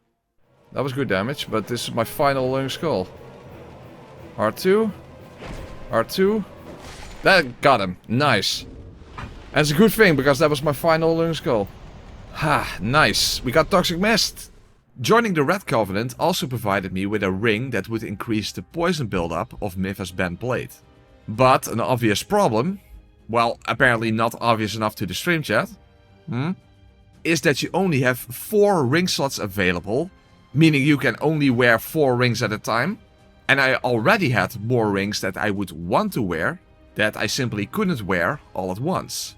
That was good damage, but this is my final alluring skull. R2. R2. That got him. Nice. And it's a good thing, because that was my final alluring skull. Ha, nice. We got Toxic Mist. Joining the Red Covenant also provided me with a ring that would increase the poison buildup of Mipha's bent blade. But an obvious problem, well, apparently not obvious enough to the stream chat, is that you only have 4 ring slots available, meaning you can only wear 4 rings at a time. And I already had more rings that I would want to wear that I simply couldn't wear all at once.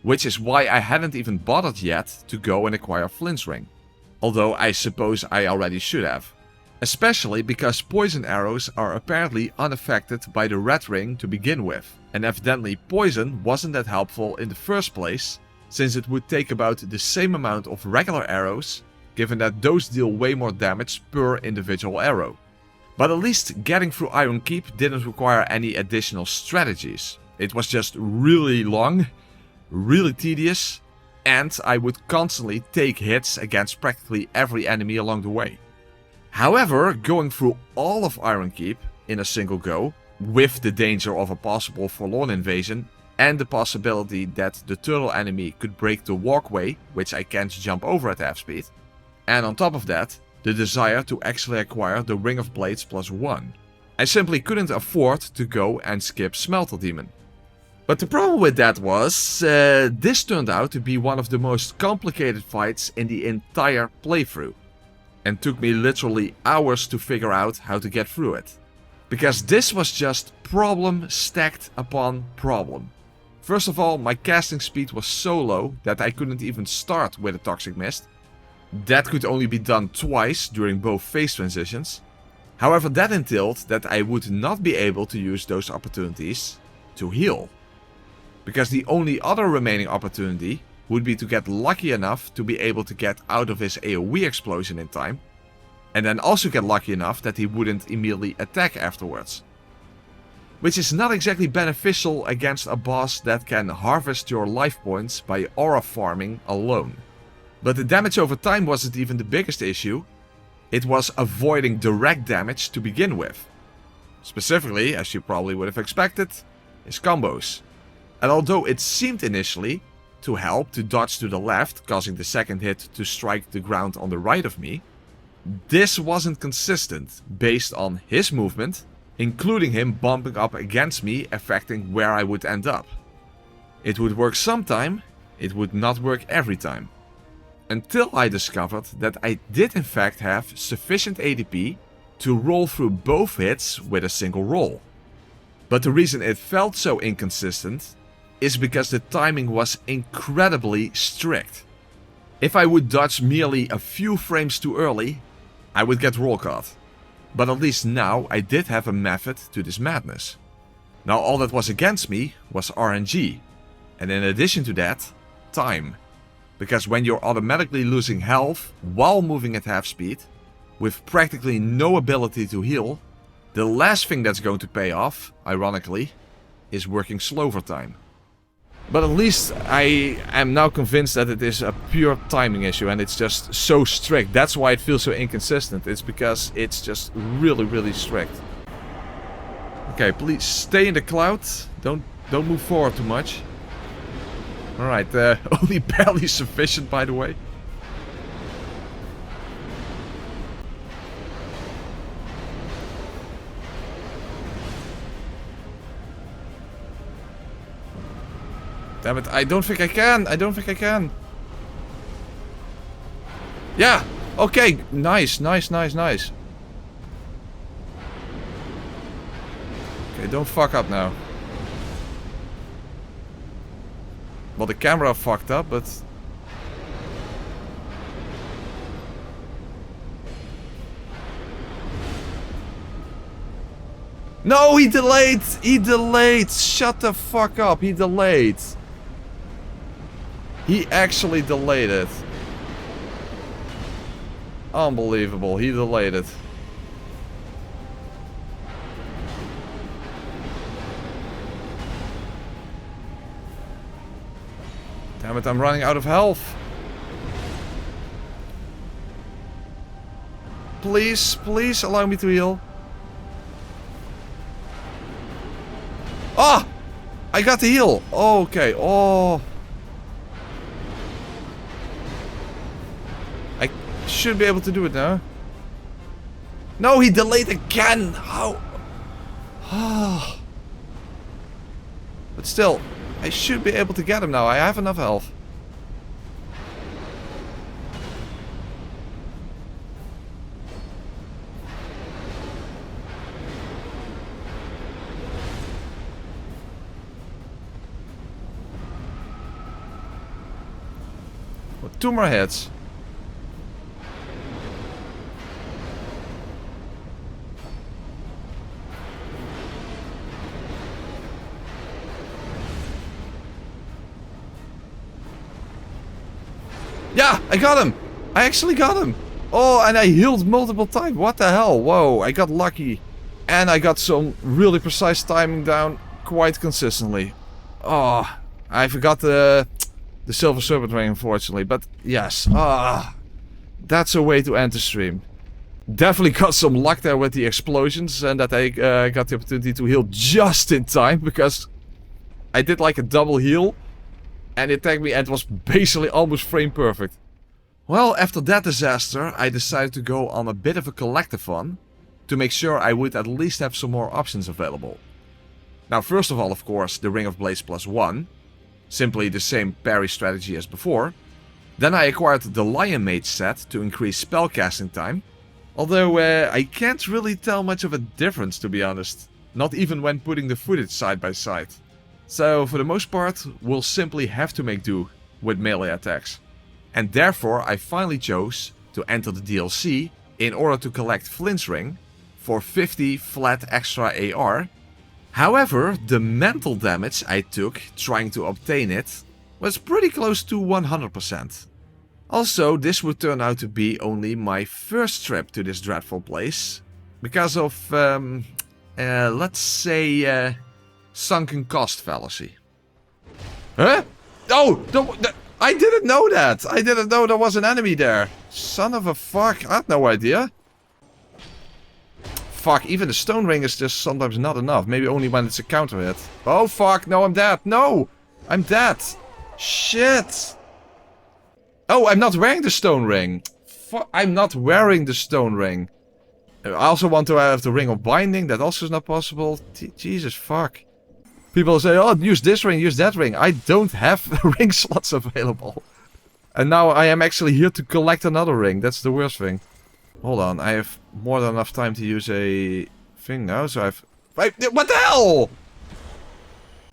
Which is why I hadn't even bothered yet to go and acquire Flint's ring. Although I suppose I already should have. Especially because poison arrows are apparently unaffected by the red ring to begin with. And evidently poison wasn't that helpful in the first place, since it would take about the same amount of regular arrows, given that those deal way more damage per individual arrow. But at least getting through Iron Keep didn't require any additional strategies. It was just really long, really tedious, and I would constantly take hits against practically every enemy along the way. However, going through all of Iron Keep in a single go, with the danger of a possible Forlorn invasion, and the possibility that the turtle enemy could break the walkway, which I can't jump over at half speed, and on top of that, the desire to actually acquire the Ring of Blades +1. I simply couldn't afford to go and skip Smelter Demon. But the problem with that was, this turned out to be one of the most complicated fights in the entire playthrough. And took me literally hours to figure out how to get through it. Because this was just problem stacked upon problem. First of all, my casting speed was so low that I couldn't even start with a Toxic Mist. That could only be done twice during both phase transitions. However, that entailed that I would not be able to use those opportunities to heal. Because the only other remaining opportunity would be to get lucky enough to be able to get out of his AoE explosion in time. And then also get lucky enough that he wouldn't immediately attack afterwards. Which is not exactly beneficial against a boss that can harvest your life points by aura farming alone. But the damage over time wasn't even the biggest issue. It was avoiding direct damage to begin with. Specifically, as you probably would have expected, his combos. And although it seemed initially to help to dodge to the left, causing the second hit to strike the ground on the right of me, this wasn't consistent based on his movement, including him bumping up against me, affecting where I would end up. It would work sometime, it would not work every time. Until I discovered that I did in fact have sufficient ADP to roll through both hits with a single roll. But the reason it felt so inconsistent is because the timing was incredibly strict. If I would dodge merely a few frames too early, I would get roll caught. But at least now I did have a method to this madness. Now all that was against me was RNG. And in addition to that, time. Because when you're automatically losing health while moving at half speed, with practically no ability to heal, the last thing that's going to pay off, ironically, is working slow for time. But at least I am now convinced that it is a pure timing issue and it's just so strict. That's why it feels so inconsistent. It's because it's just really, really strict. Okay, please stay in the cloud. Don't move forward too much. Alright, only barely sufficient, by the way. Damn it, I don't think I can. I don't think I can. Yeah, okay, nice, nice, nice, nice. Okay, don't fuck up now. Well, the camera fucked up, but... No, he delayed! He delayed! Shut the fuck up, he delayed. He actually delayed it. Unbelievable, he delayed it. Damn it, I'm running out of health. Please, please allow me to heal. Ah! I got the heal. Okay, oh. I should be able to do it now. No, he delayed again. How? Ah. But still. I should be able to get him now. I have enough health. Well, 2 more hits. Yeah, I got him! I actually got him! Oh, and I healed multiple times. What the hell? Whoa, I got lucky. And I got some really precise timing down quite consistently. Oh, I forgot the Silver Serpent Ring, unfortunately. But yes, that's a way to end the stream. Definitely got some luck there with the explosions. And that I got the opportunity to heal just in time. Because I did like a double heal. And it tagged me and it was basically almost frame perfect. Well, after that disaster, I decided to go on a bit of a collectathon to make sure I would at least have some more options available. Now, first of all, of course, the Ring of Blades +1. Simply the same parry strategy as before. Then I acquired the Lion Mage set to increase spellcasting time. Although I can't really tell much of a difference, to be honest. Not even when putting the footage side by side. So, for the most part, we'll simply have to make do with melee attacks. And therefore, I finally chose to enter the DLC in order to collect Flint's Ring for 50 flat extra AR. However, the mental damage I took trying to obtain it was pretty close to 100%. Also, this would turn out to be only my first trip to this dreadful place. Because of, let's say, sunken cost fallacy. Huh? Oh! I didn't know that! I didn't know there was an enemy there. Son of a fuck, I had no idea. Fuck, even the stone ring is just sometimes not enough. Maybe only when it's a counter hit. Oh fuck, no, I'm dead. No! I'm dead. Shit! Oh, I'm not wearing the stone ring. I'm not wearing the stone ring. I also want to have the ring of binding. That also is not possible. Jesus fuck. People say, oh, use this ring, use that ring. I don't have ring slots available. And now I am actually here to collect another ring. That's the worst thing. Hold on, I have more than enough time to use a thing now, so I've... Wait, what the hell?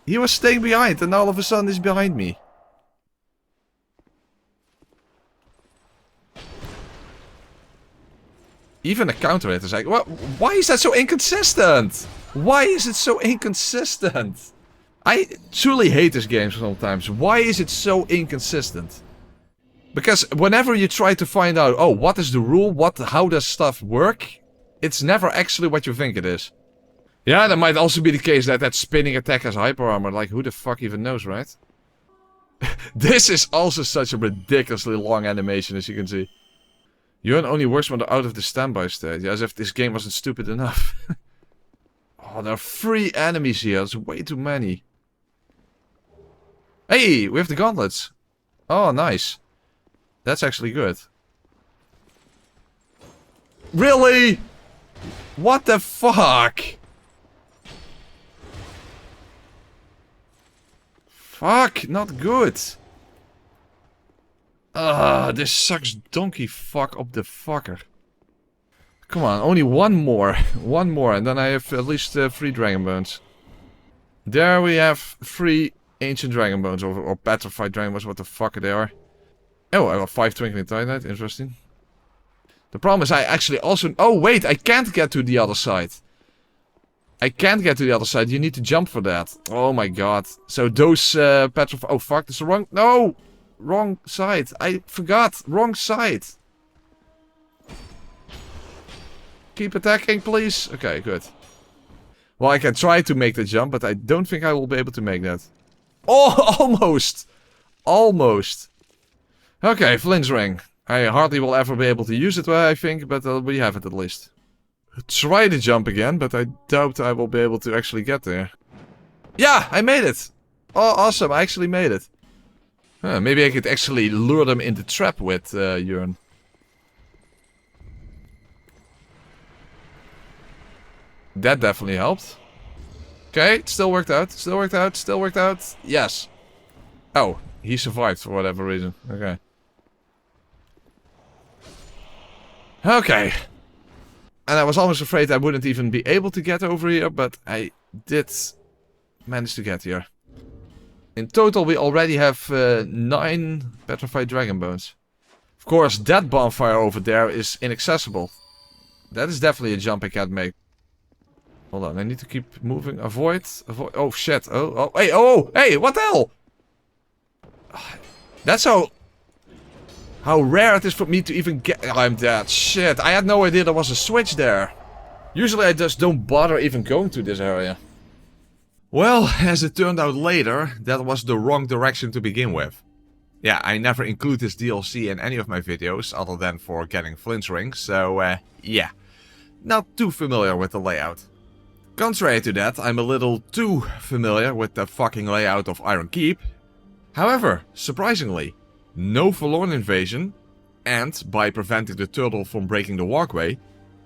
He was staying behind and all of a sudden he's behind me. Even a counter hit is like, well, why is that so inconsistent? Why is it so inconsistent? I truly hate this game sometimes. Why is it so inconsistent? Because whenever you try to find out, oh, what is the rule? How does stuff work? It's never actually what you think it is. Yeah, that might also be the case that spinning attack has hyper armor. Like, who the fuck even knows, right? This is also such a ridiculously long animation, as you can see. Yuan only works when they're out of the standby state. Yeah, as if this game wasn't stupid enough. Oh, there are 3 enemies here. There's way too many. Hey, we have the gauntlets. Oh, nice. That's actually good. Really? What the fuck? Fuck, not good. This sucks donkey fuck up the fucker. Come on, only one more. One more, and then I have at least 3 dragon bones. There we have 3 ancient dragon bones, or petrified dragon bones, what the fuck they are. Oh, I got 5 twinkling titanite, interesting. The problem is I actually also... Oh wait, I can't get to the other side. I can't get to the other side, you need to jump for that. Oh my god. So those petrified... Oh fuck, that's the wrong... No! Wrong side. I forgot. Wrong side. Keep attacking, please. Okay, good. Well, I can try to make the jump, but I don't think I will be able to make that. Oh, almost. Almost. Okay, Flint's ring. I hardly will ever be able to use it, I think, but we have it at least. Try to jump again, but I doubt I will be able to actually get there. Yeah, I made it. Oh, awesome. I actually made it. Maybe I could actually lure them in the trap with Jörn. That definitely helped. Okay, it still worked out. Still worked out. Still worked out. Yes. Oh, he survived for whatever reason. Okay. Okay. And I was almost afraid I wouldn't even be able to get over here, but I did manage to get here. In total, we already have 9 petrified dragon bones. Of course, that bonfire over there is inaccessible. That is definitely a jump I can't make. Hold on, I need to keep moving. Avoid. Oh shit. Oh, hey, hey, what the hell? That's how rare it is for me to even get... I'm dead. Shit, I had no idea there was a switch there. Usually I just don't bother even going to this area. Well, as it turned out later, that was the wrong direction to begin with. Yeah, I never include this DLC in any of my videos, other than for getting Flint's ring, so yeah. Not too familiar with the layout. Contrary to that, I'm a little too familiar with the fucking layout of Iron Keep. However, surprisingly, no Forlorn invasion, and by preventing the turtle from breaking the walkway,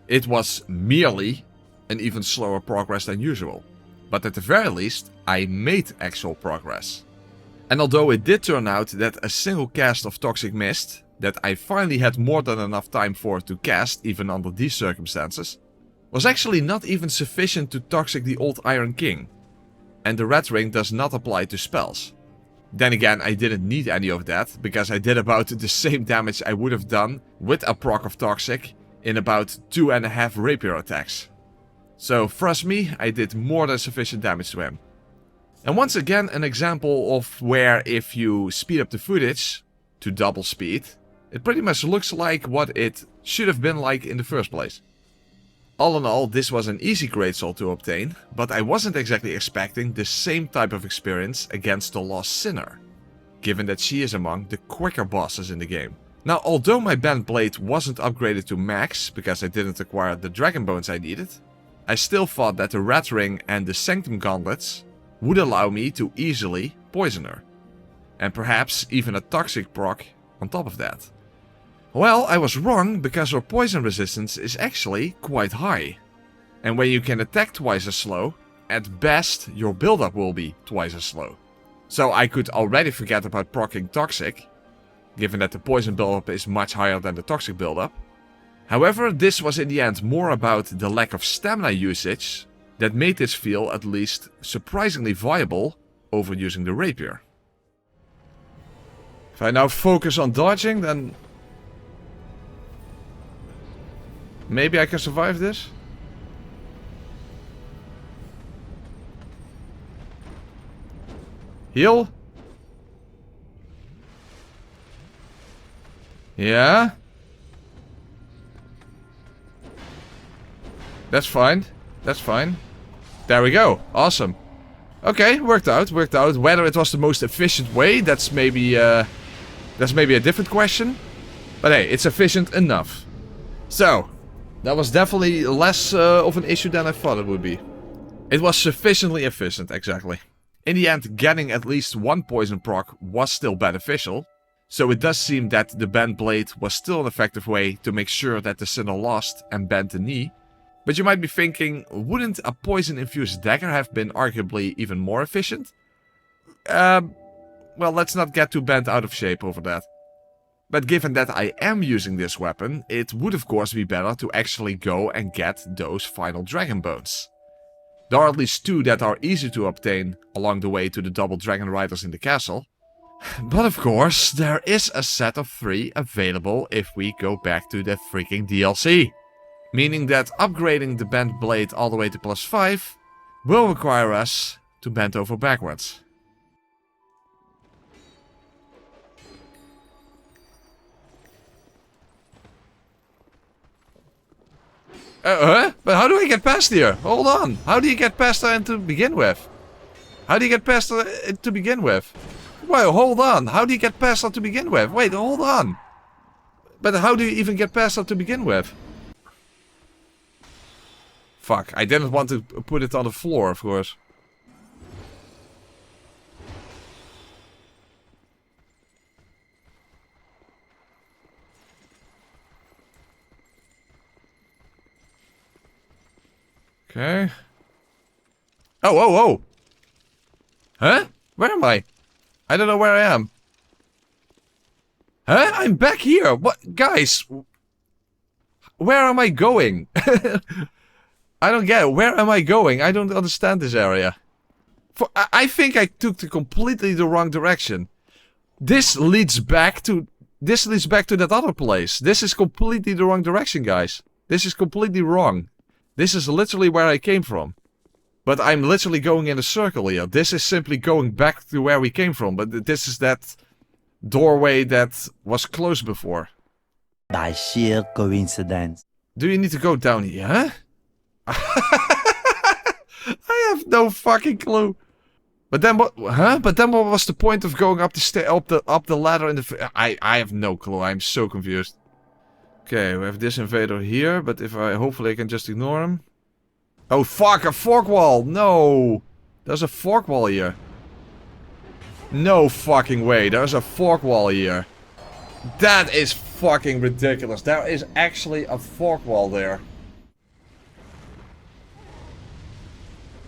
it was merely an even slower progress than usual. But at the very least, I made actual progress. And although it did turn out that a single cast of Toxic Mist, that I finally had more than enough time for to cast even under these circumstances, was actually not even sufficient to toxic the old Iron King. And the red ring does not apply to spells. Then again, I didn't need any of that, because I did about the same damage I would have done with a proc of Toxic in about 2.5 rapier attacks. So, trust me, I did more than sufficient damage to him. And once again, an example of where if you speed up the footage to double speed, it pretty much looks like what it should have been like in the first place. All in all, this was an easy greatsword to obtain, but I wasn't exactly expecting the same type of experience against the Lost Sinner, given that she is among the quicker bosses in the game. Now, although my bent blade wasn't upgraded to max because I didn't acquire the dragon bones I needed, I still thought that the red ring and the sanctum gauntlets would allow me to easily poison her. And perhaps even a toxic proc on top of that. Well, I was wrong, because her poison resistance is actually quite high. And when you can attack twice as slow, at best your buildup will be twice as slow. So I could already forget about proccing toxic, given that the poison buildup is much higher than the toxic buildup. However, this was in the end more about the lack of stamina usage that made this feel at least surprisingly viable over using the rapier. If I now focus on dodging, then maybe I can survive this. Heal. Yeah. That's fine. That's fine. There we go. Awesome. Okay, worked out, worked out. Whether it was the most efficient way, that's maybe a different question. But hey, it's efficient enough. So, that was definitely less of an issue than I thought it would be. It was sufficiently efficient, exactly. In the end, getting at least one poison proc was still beneficial. So it does seem that the bent blade was still an effective way to make sure that the sinner lost and bent the knee. But you might be thinking, wouldn't a poison-infused dagger have been arguably even more efficient? Well, let's not get too bent out of shape over that. But given that I am using this weapon, it would of course be better to actually go and get those final dragon bones. There are at least 2 that are easy to obtain along the way to the double dragon riders in the castle. But of course, there is a set of 3 available if we go back to the freaking DLC. Meaning that upgrading the bent blade all the way to +5 will require us to bend over backwards. But how do I get past here? Hold on. How do you get past there to begin with? How do you get past it to begin with? Wait, hold on. How do you get past that to begin with? Wait, hold on. But how do you even get past that to begin with? Fuck, I didn't want to put it on the floor, of course. Okay. Oh, oh, oh! Huh? Where am I? I don't know where I am. Huh? I'm back here! What? Guys! Where am I going? I don't get it. Where am I going? I don't understand this area. I think I took completely the wrong direction. This leads back to that other place. This is completely the wrong direction, guys. This is completely wrong. This is literally where I came from. But I'm literally going in a circle here. This is simply going back to where we came from. But this is that doorway that was closed before. By sheer coincidence. Do you need to go down here, huh? I have no fucking clue. But then what? Huh? But then what was the point of going up the up the ladder in the? I have no clue. I'm so confused. Okay, we have this invader here, but hopefully I can just ignore him. Oh fuck! A fork wall! No, there's a fork wall here. No fucking way! There's a fork wall here. That is fucking ridiculous. There is actually a fork wall there.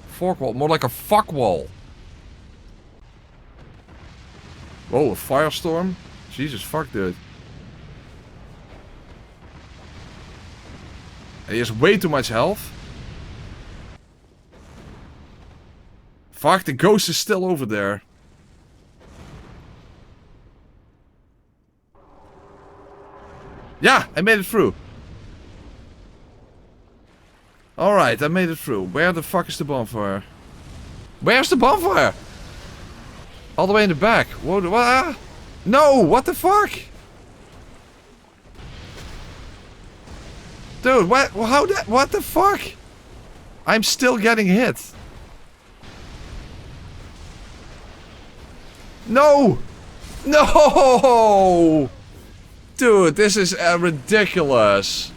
Fork wall, more like a fuck wall. Whoa, a firestorm? Jesus fuck, dude. And he has way too much health. Fuck, the ghost is still over there. Yeah, I made it through. Alright, I made it through. Where the fuck is the bonfire? Where's the bonfire? All the way in the back. What? No, what the fuck? Dude, what? How that? What the fuck? I'm still getting hit. No! No! Dude, this is ridiculous.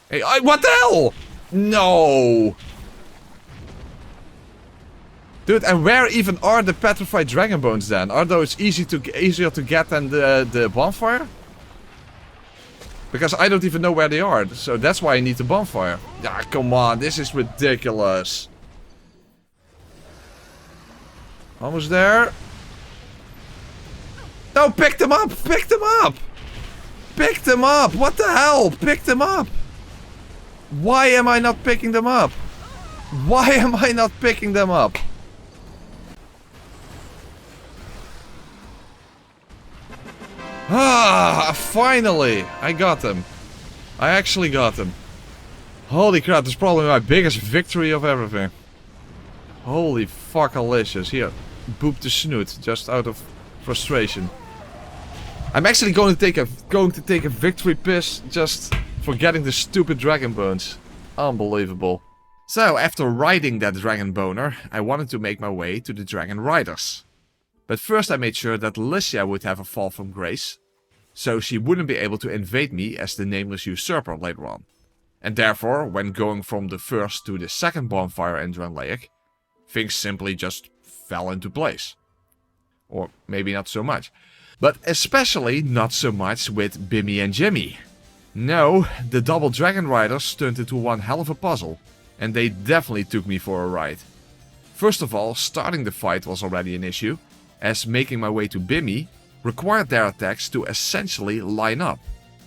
Hey, what the hell? No! Dude, and where even are the petrified dragon bones then? Are those easier to get than the bonfire? Because I don't even know where they are, so that's why I need the bonfire. Ah, come on, this is ridiculous. Almost there. No, pick them up! Pick them up! Pick them up! What the hell? Pick them up! Why am I not picking them up? Why am I not picking them up? Ah, finally! I got them. I actually got them. Holy crap, this is probably my biggest victory of everything. Holy fuckalicious. Here, boop the snoot, just out of frustration. I'm actually going to take a victory piss just for getting the stupid dragon bones. Unbelievable. So, after riding that dragon boner, I wanted to make my way to the dragon riders. But first I made sure that Licia would have a fall from grace, so she wouldn't be able to invade me as the nameless usurper later on. And therefore, when going from the first to the second bonfire in Dranlaic, things simply just fell into place. Or maybe not so much. But especially not so much with Bimmy and Jimmy. No, the double dragon riders turned into one hell of a puzzle. And they definitely took me for a ride. First of all, starting the fight was already an issue, as making my way to Bimmy required their attacks to essentially line up.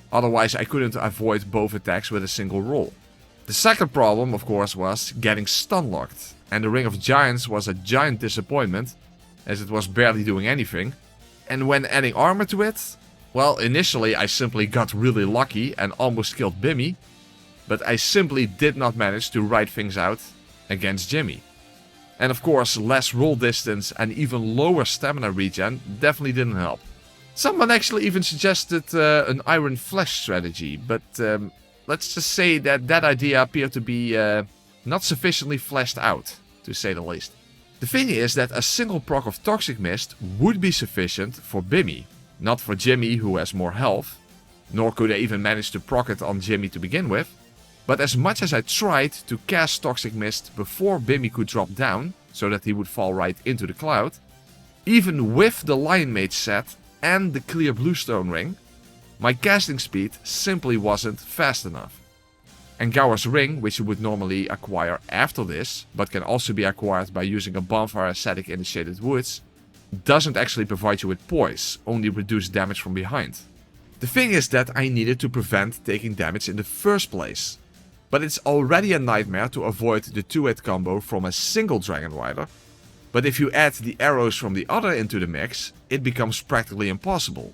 Otherwise I couldn't avoid both attacks with a single roll. The second problem, of course, was getting stun locked. And the Ring of Giants was a giant disappointment, as it was barely doing anything. And when adding armor to it, well, initially I simply got really lucky and almost killed Bimmy. But I simply did not manage to ride things out against Jimmy. And of course, less roll distance and even lower stamina regen definitely didn't help. Someone actually even suggested an Iron Flesh strategy, but let's just say that that idea appeared to be not sufficiently fleshed out, to say the least. The thing is that a single proc of Toxic Mist would be sufficient for Bimmy, not for Jimmy who has more health, nor could I even manage to proc it on Jimmy to begin with. But as much as I tried to cast Toxic Mist before Bimmy could drop down, so that he would fall right into the cloud, even with the Lion Mage set and the clear Bluestone ring, my casting speed simply wasn't fast enough. And Gower's ring, which you would normally acquire after this, but can also be acquired by using a bonfire ascetic in the Shaded Woods, doesn't actually provide you with poise, only reduce damage from behind. The thing is that I needed to prevent taking damage in the first place. But it's already a nightmare to avoid the 2-hit combo from a single Dragon Rider. But if you add the arrows from the other into the mix, it becomes practically impossible.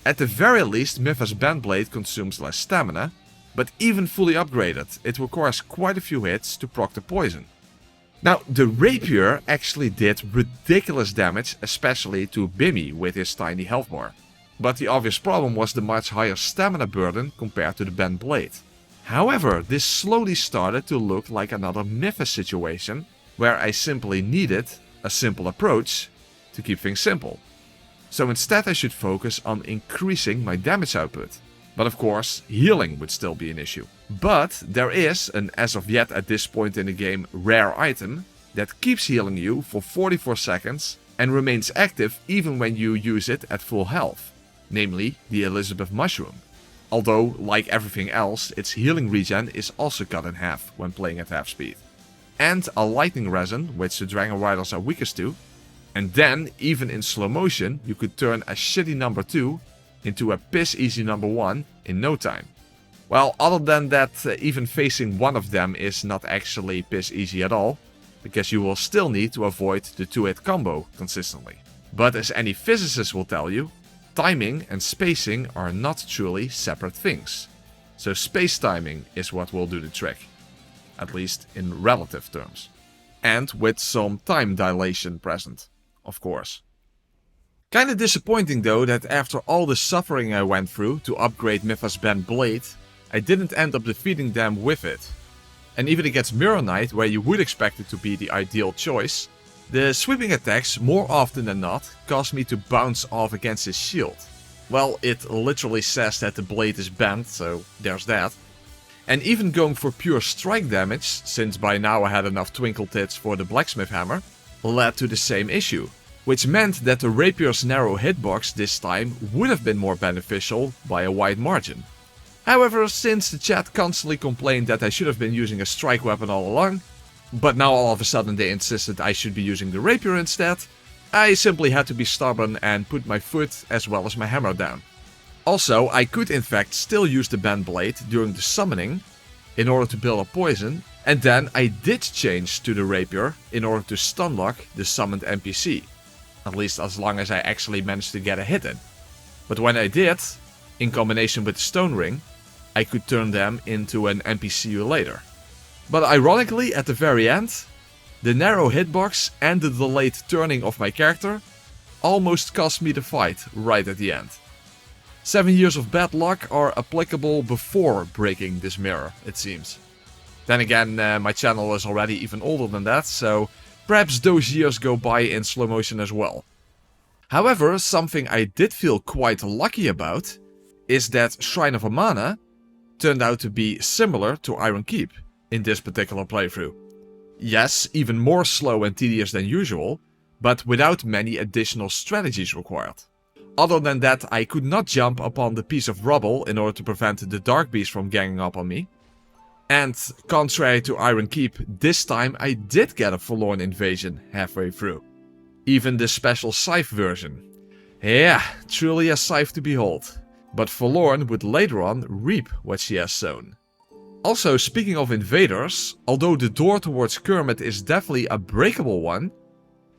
At the very least, Mythos Bandblade consumes less stamina, but even fully upgraded, it requires quite a few hits to proc the poison. Now, the Rapier actually did ridiculous damage, especially to Bimmy with his tiny health bar. But the obvious problem was the much higher stamina burden compared to the Bent Blade. However, this slowly started to look like another Mythos situation, where I simply needed a simple approach to keep things simple. So instead I should focus on increasing my damage output. But of course, healing would still be an issue. But there is an, as of yet at this point in the game, rare item that keeps healing you for 44 seconds and remains active even when you use it at full health, namely the Elizabeth Mushroom. Although, like everything else, its healing regen is also cut in half when playing at half speed. And a lightning resin, which the Dragon Riders are weakest to. And then, even in slow motion, you could turn a shitty number 2 into a piss easy number 1 in no time. Well, other than that, even facing one of them is not actually piss easy at all, because you will still need to avoid the 2-hit combo consistently. But as any physicist will tell you, timing and spacing are not truly separate things. So space timing is what will do the trick. At least in relative terms. And with some time dilation present, of course. Kinda disappointing though that after all the suffering I went through to upgrade Mythos Bent Blade, I didn't end up defeating them with it. And even against Mirror Knight, where you would expect it to be the ideal choice, the sweeping attacks, more often than not, caused me to bounce off against his shield. Well, it literally says that the blade is bent, so there's that. And even going for pure strike damage, since by now I had enough twinkle tits for the blacksmith hammer, led to the same issue. Which meant that the Rapier's narrow hitbox this time would have been more beneficial by a wide margin. However, since the chat constantly complained that I should have been using a strike weapon all along, but now all of a sudden they insisted I should be using the rapier instead, I simply had to be stubborn and put my foot as well as my hammer down. Also, I could in fact still use the bent blade during the summoning, in order to build up poison, and then I did change to the rapier in order to stunlock the summoned NPC. At least as long as I actually managed to get a hit in. But when I did, in combination with the stone ring, I could turn them into an NPC later. But ironically, at the very end, the narrow hitbox and the delayed turning of my character almost cost me the fight right at the end. 7 years of bad luck are applicable before breaking this mirror, it seems. Then again, my channel is already even older than that, so perhaps those years go by in slow motion as well. However, something I did feel quite lucky about is that Shrine of Amana turned out to be similar to Iron Keep in this particular playthrough. Yes, even more slow and tedious than usual, but without many additional strategies required. Other than that, I could not jump upon the piece of rubble in order to prevent the Dark Beast from ganging up on me. And contrary to Iron Keep, this time I did get a Forlorn invasion halfway through. Even the special scythe version. Yeah, truly a scythe to behold. But Forlorn would later on reap what she has sown. Also, speaking of invaders, although the door towards Kermit is definitely a breakable one,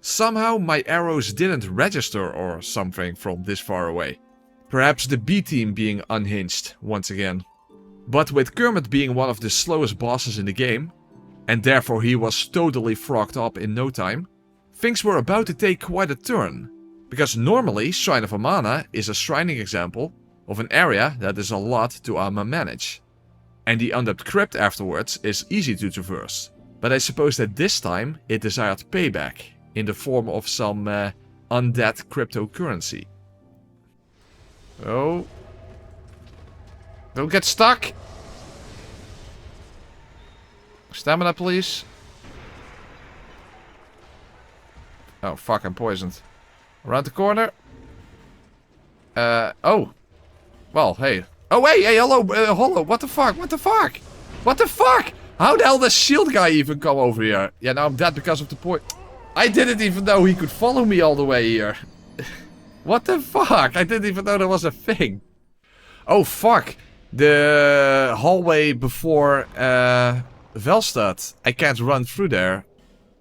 somehow my arrows didn't register or something from this far away. Perhaps the B-team being unhinged once again. But with Kermit being one of the slowest bosses in the game, and therefore he was totally frogged up in no time, things were about to take quite a turn. Because normally Shrine of Amana is a shrining example of an area that is a lot to manage. And the undead crypt afterwards is easy to traverse. But I suppose that this time it desired payback in the form of some undead cryptocurrency. Oh. Don't get stuck! Stamina, please. Oh, fuck, I'm poisoned. Around the corner. Oh. Well, hey. Oh, hey, hello, hello, what the fuck, what the fuck? What the fuck? How the hell does shield guy even come over here? Yeah, now I'm dead because of the point. I didn't even know he could follow me all the way here. What the fuck? I didn't even know there was a thing. Oh, fuck. The hallway before Velstad. I can't run through there.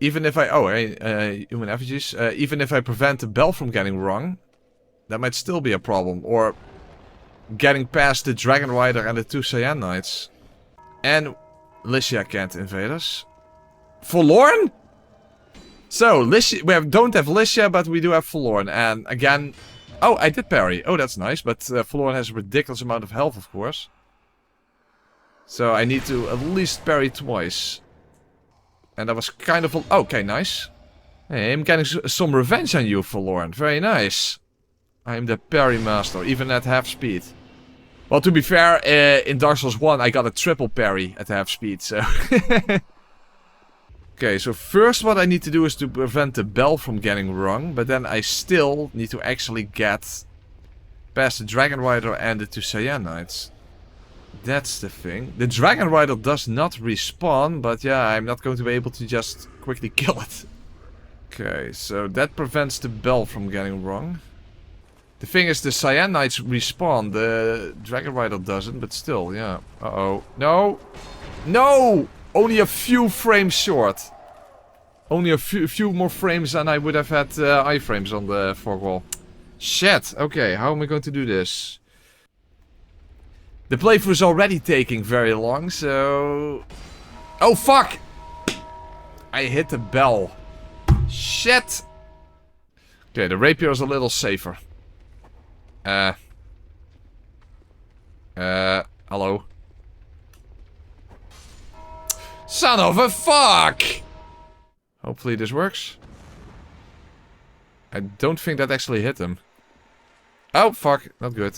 Even if I... Oh, hey, human effigies. Even if I prevent the bell from getting wrong, that might still be a problem. Or getting past the Dragon Rider and the 2 Cyan Knights. And Lycia can't invade us. Forlorn? So, Lycia, we don't have Lycia, but we do have Forlorn. And again... Oh, I did parry. Oh, that's nice. But Forlorn has a ridiculous amount of health, of course. So I need to at least parry twice. And that was kind of... Okay, nice. Hey, I'm getting some revenge on you, Forlorn. Very nice. I'm the parry master, even at half speed. Well, to be fair, in Dark Souls 1 I got a triple parry at half speed, so... Okay, so first what I need to do is to prevent the bell from getting wrong, but then I still need to actually get past the Dragon Rider and the 2 Cyan Knights. That's the thing. The Dragon Rider does not respawn, but yeah, I'm not going to be able to just quickly kill it. Okay, so that prevents the bell from getting wrong. The thing is, the Cyan Knights respawn, the Dragon Rider doesn't, but still, yeah. Uh-oh. No! No! Only a few frames short. Only a few more frames than I would have had iframes on the fog wall. Shit. Okay, how am I going to do this? The playthrough is already taking very long, so... Oh, fuck! I hit the bell. Shit! Okay, the rapier is a little safer. Hello? Son of a fuck! Hopefully this works. I don't think that actually hit him. Oh, fuck. Not good.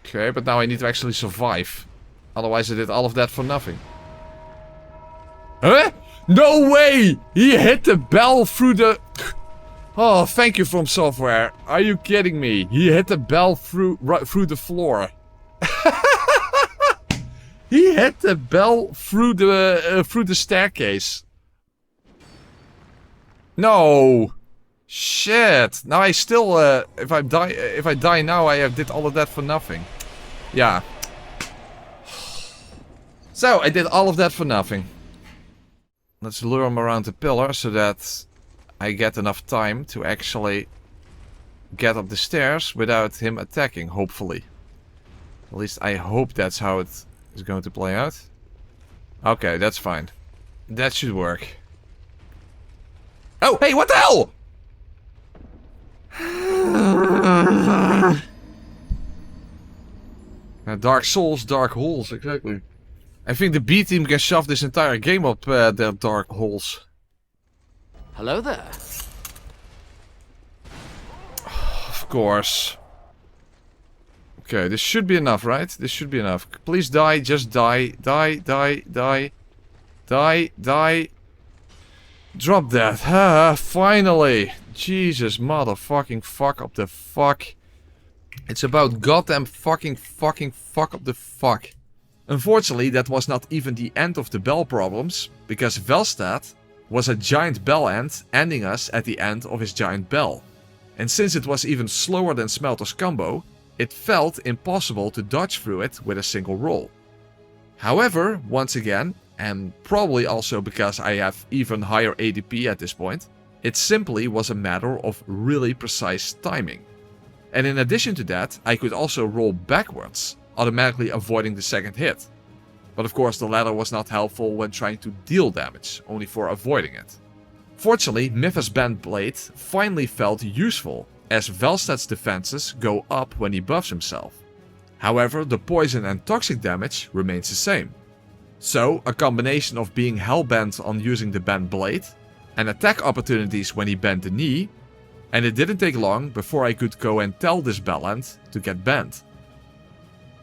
Okay, but now I need to actually survive. Otherwise I did all of that for nothing. Huh? No way! He hit the bell through the... Oh, thank you, From Software. Are you kidding me? He hit the bell through the floor. He hit the bell through the staircase. No. Shit! Now I still, if I die now, I did all of that for nothing. Yeah. So, I did all of that for nothing. Let's lure him around the pillar so that I get enough time to actually get up the stairs without him attacking, hopefully. At least I hope that's how it is going to play out. Okay, that's fine. That should work. Oh, hey, what the hell? Dark souls, dark holes, exactly. I think the B team can shove this entire game up their dark holes. Hello there. Of course. Okay, this should be enough, right? This should be enough. Please die, just die. Die, die, die. Die, die. Drop that. Ah, finally. Jesus, motherfucking fuck up the fuck. It's about goddamn fucking fuck up the fuck. Unfortunately, that was not even the end of the bell problems, because Velstad was a giant bell ant ending us at the end of his giant bell. And since it was even slower than Smelter's combo, it felt impossible to dodge through it with a single roll. However, once again, and probably also because I have even higher ADP at this point, it simply was a matter of really precise timing. And in addition to that, I could also roll backwards, automatically avoiding the second hit. But of course the latter was not helpful when trying to deal damage, only for avoiding it. Fortunately, Mythos Bent Blade finally felt useful, as Velstad's defenses go up when he buffs himself. However, the poison and toxic damage remains the same. So, a combination of being hellbent on using the Bent Blade, and attack opportunities when he bent the knee, and it didn't take long before I could go and tell this Bellant to get bent.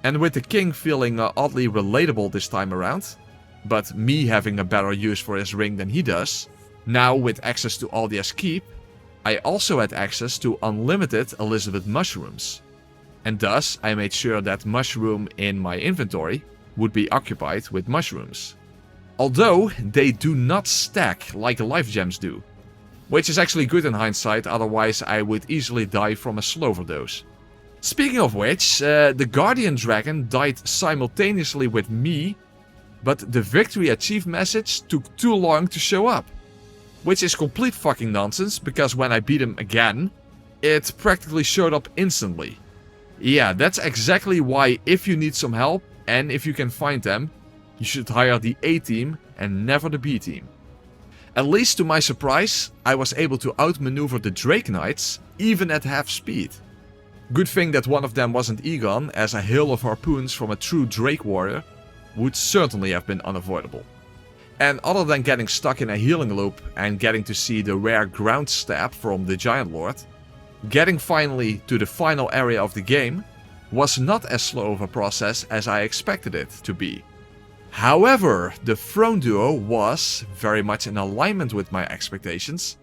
And with the king feeling oddly relatable this time around, but me having a better use for his ring than he does, now with access to Aldia's keep, I also had access to unlimited Elizabeth mushrooms. And thus I made sure that mushroom in my inventory would be occupied with mushrooms. Although they do not stack like life gems do. Which is actually good in hindsight, otherwise I would easily die from a slow overdose. Speaking of which, the Guardian Dragon died simultaneously with me, but the victory achieved message took too long to show up. Which is complete fucking nonsense, because when I beat him again, it practically showed up instantly. Yeah, that's exactly why if you need some help, and if you can find them, you should hire the A team and never the B team. At least to my surprise, I was able to outmaneuver the Drake Knights, even at half speed. Good thing that one of them wasn't Egon, as a hail of harpoons from a true Drake warrior would certainly have been unavoidable. And other than getting stuck in a healing loop and getting to see the rare ground stab from the Giant Lord, getting finally to the final area of the game was not as slow of a process as I expected it to be. However, the Throne Duo was, very much in alignment with my expectations,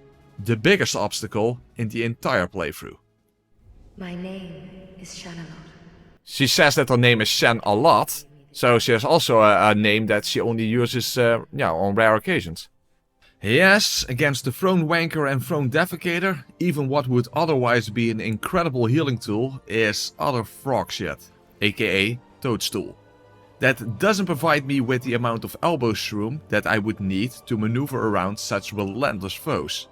the biggest obstacle in the entire playthrough. My name is Shanalot. She says that her name is Shan a lot, so she has also a name that she only uses on rare occasions. Yes, against the Throne Wanker and Throne Defecator, even what would otherwise be an incredible healing tool is utter frog shit, aka Toadstool. That doesn't provide me with the amount of elbow shroom that I would need to maneuver around such relentless foes.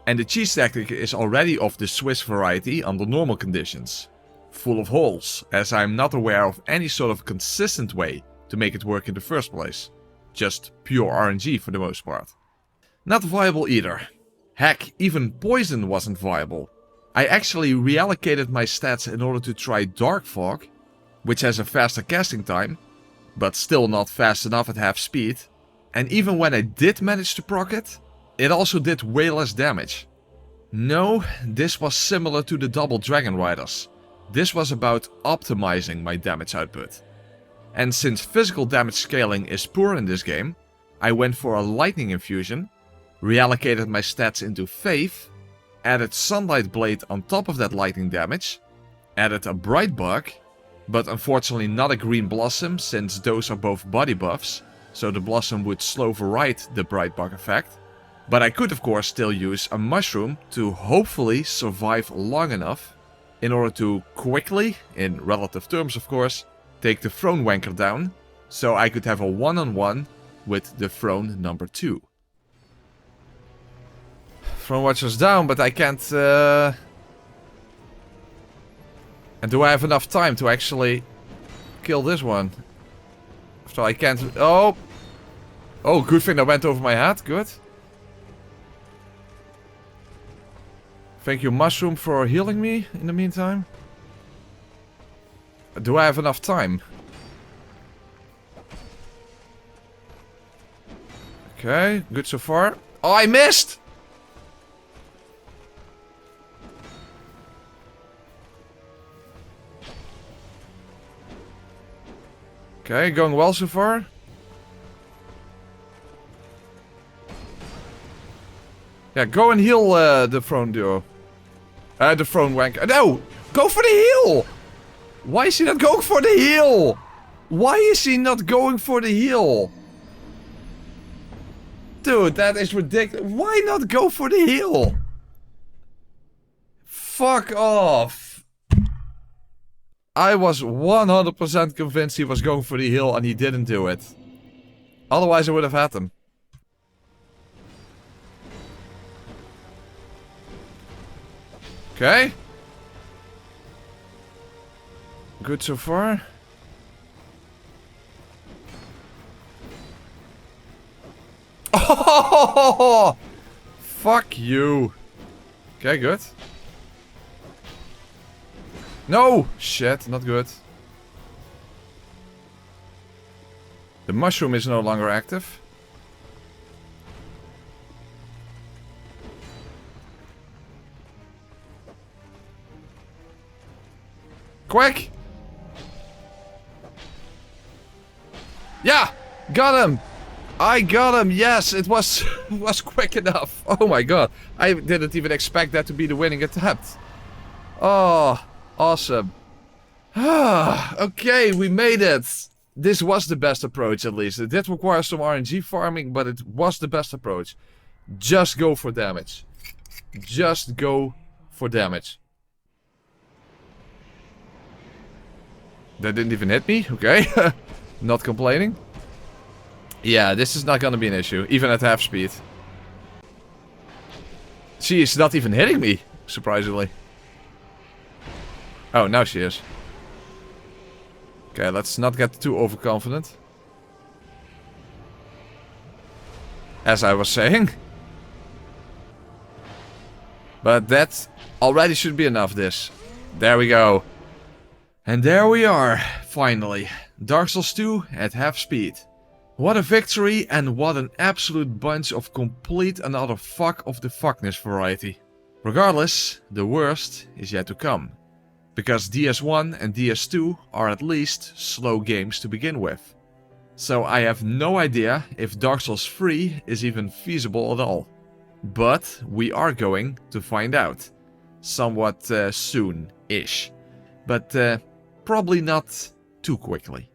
And the cheese tactic is already of the Swiss variety under normal conditions. Full of holes, as I'm not aware of any sort of consistent way to make it work in the first place. Just pure RNG for the most part. Not viable either. Heck, even poison wasn't viable. I actually reallocated my stats in order to try Dark Fog, which has a faster casting time, but still not fast enough at half speed, and even when I did manage to proc it, it also did way less damage. No, this was similar to the Double Dragon Riders. This was about optimizing my damage output. And since physical damage scaling is poor in this game, I went for a Lightning Infusion, reallocated my stats into Faith, added Sunlight Blade on top of that lightning damage, added a Bright Bug, but unfortunately not a Green Blossom since those are both body buffs, so the Blossom would slow override the Bright Bug effect, But I could of course still use a mushroom to hopefully survive long enough in order to quickly, in relative terms of course, take the throne wanker down, so I could have a one-on-one with the throne number 2. Throne watcher's down, but I can't... And do I have enough time to actually kill this one? So I can't... Oh! Oh, good thing that went over my head. Good. Thank you, mushroom, for healing me in the meantime. Do I have enough time? Okay, good so far. Oh, I missed! Okay, going well so far. Yeah, go and heal the throne duo. The throne wanker. No! Go for the heal! Why is he not going for the heal? Why is he not going for the heal? Dude, that is ridiculous. Why not go for the heal? Fuck off. I was 100% convinced he was going for the heal and he didn't do it. Otherwise I would have had him. Okay. Good so far. Oh! Fuck you. Okay, good. No! Shit, not good. The mushroom is no longer active. Quick! Yeah! Got him! I got him! Yes, it was was quick enough. Oh my god. I didn't even expect that to be the winning attempt. Oh, awesome. Okay, we made it. This was the best approach at least. It did require some RNG farming, but it was the best approach. Just go for damage. Just go for damage. That didn't even hit me? Okay. Not complaining. Yeah, this is not gonna be an issue, even at half speed. She is not even hitting me, surprisingly. Oh, now she is. Okay, let's not get too overconfident. As I was saying. But that already should be enough, this. There we go. And there we are, finally. Dark Souls 2 at half speed. What a victory and what an absolute bunch of complete another fuck of the fuckness variety. Regardless, the worst is yet to come. Because DS1 and DS2 are at least slow games to begin with. So I have no idea if Dark Souls 3 is even feasible at all. But we are going to find out. Somewhat soon-ish. But probably not too quickly.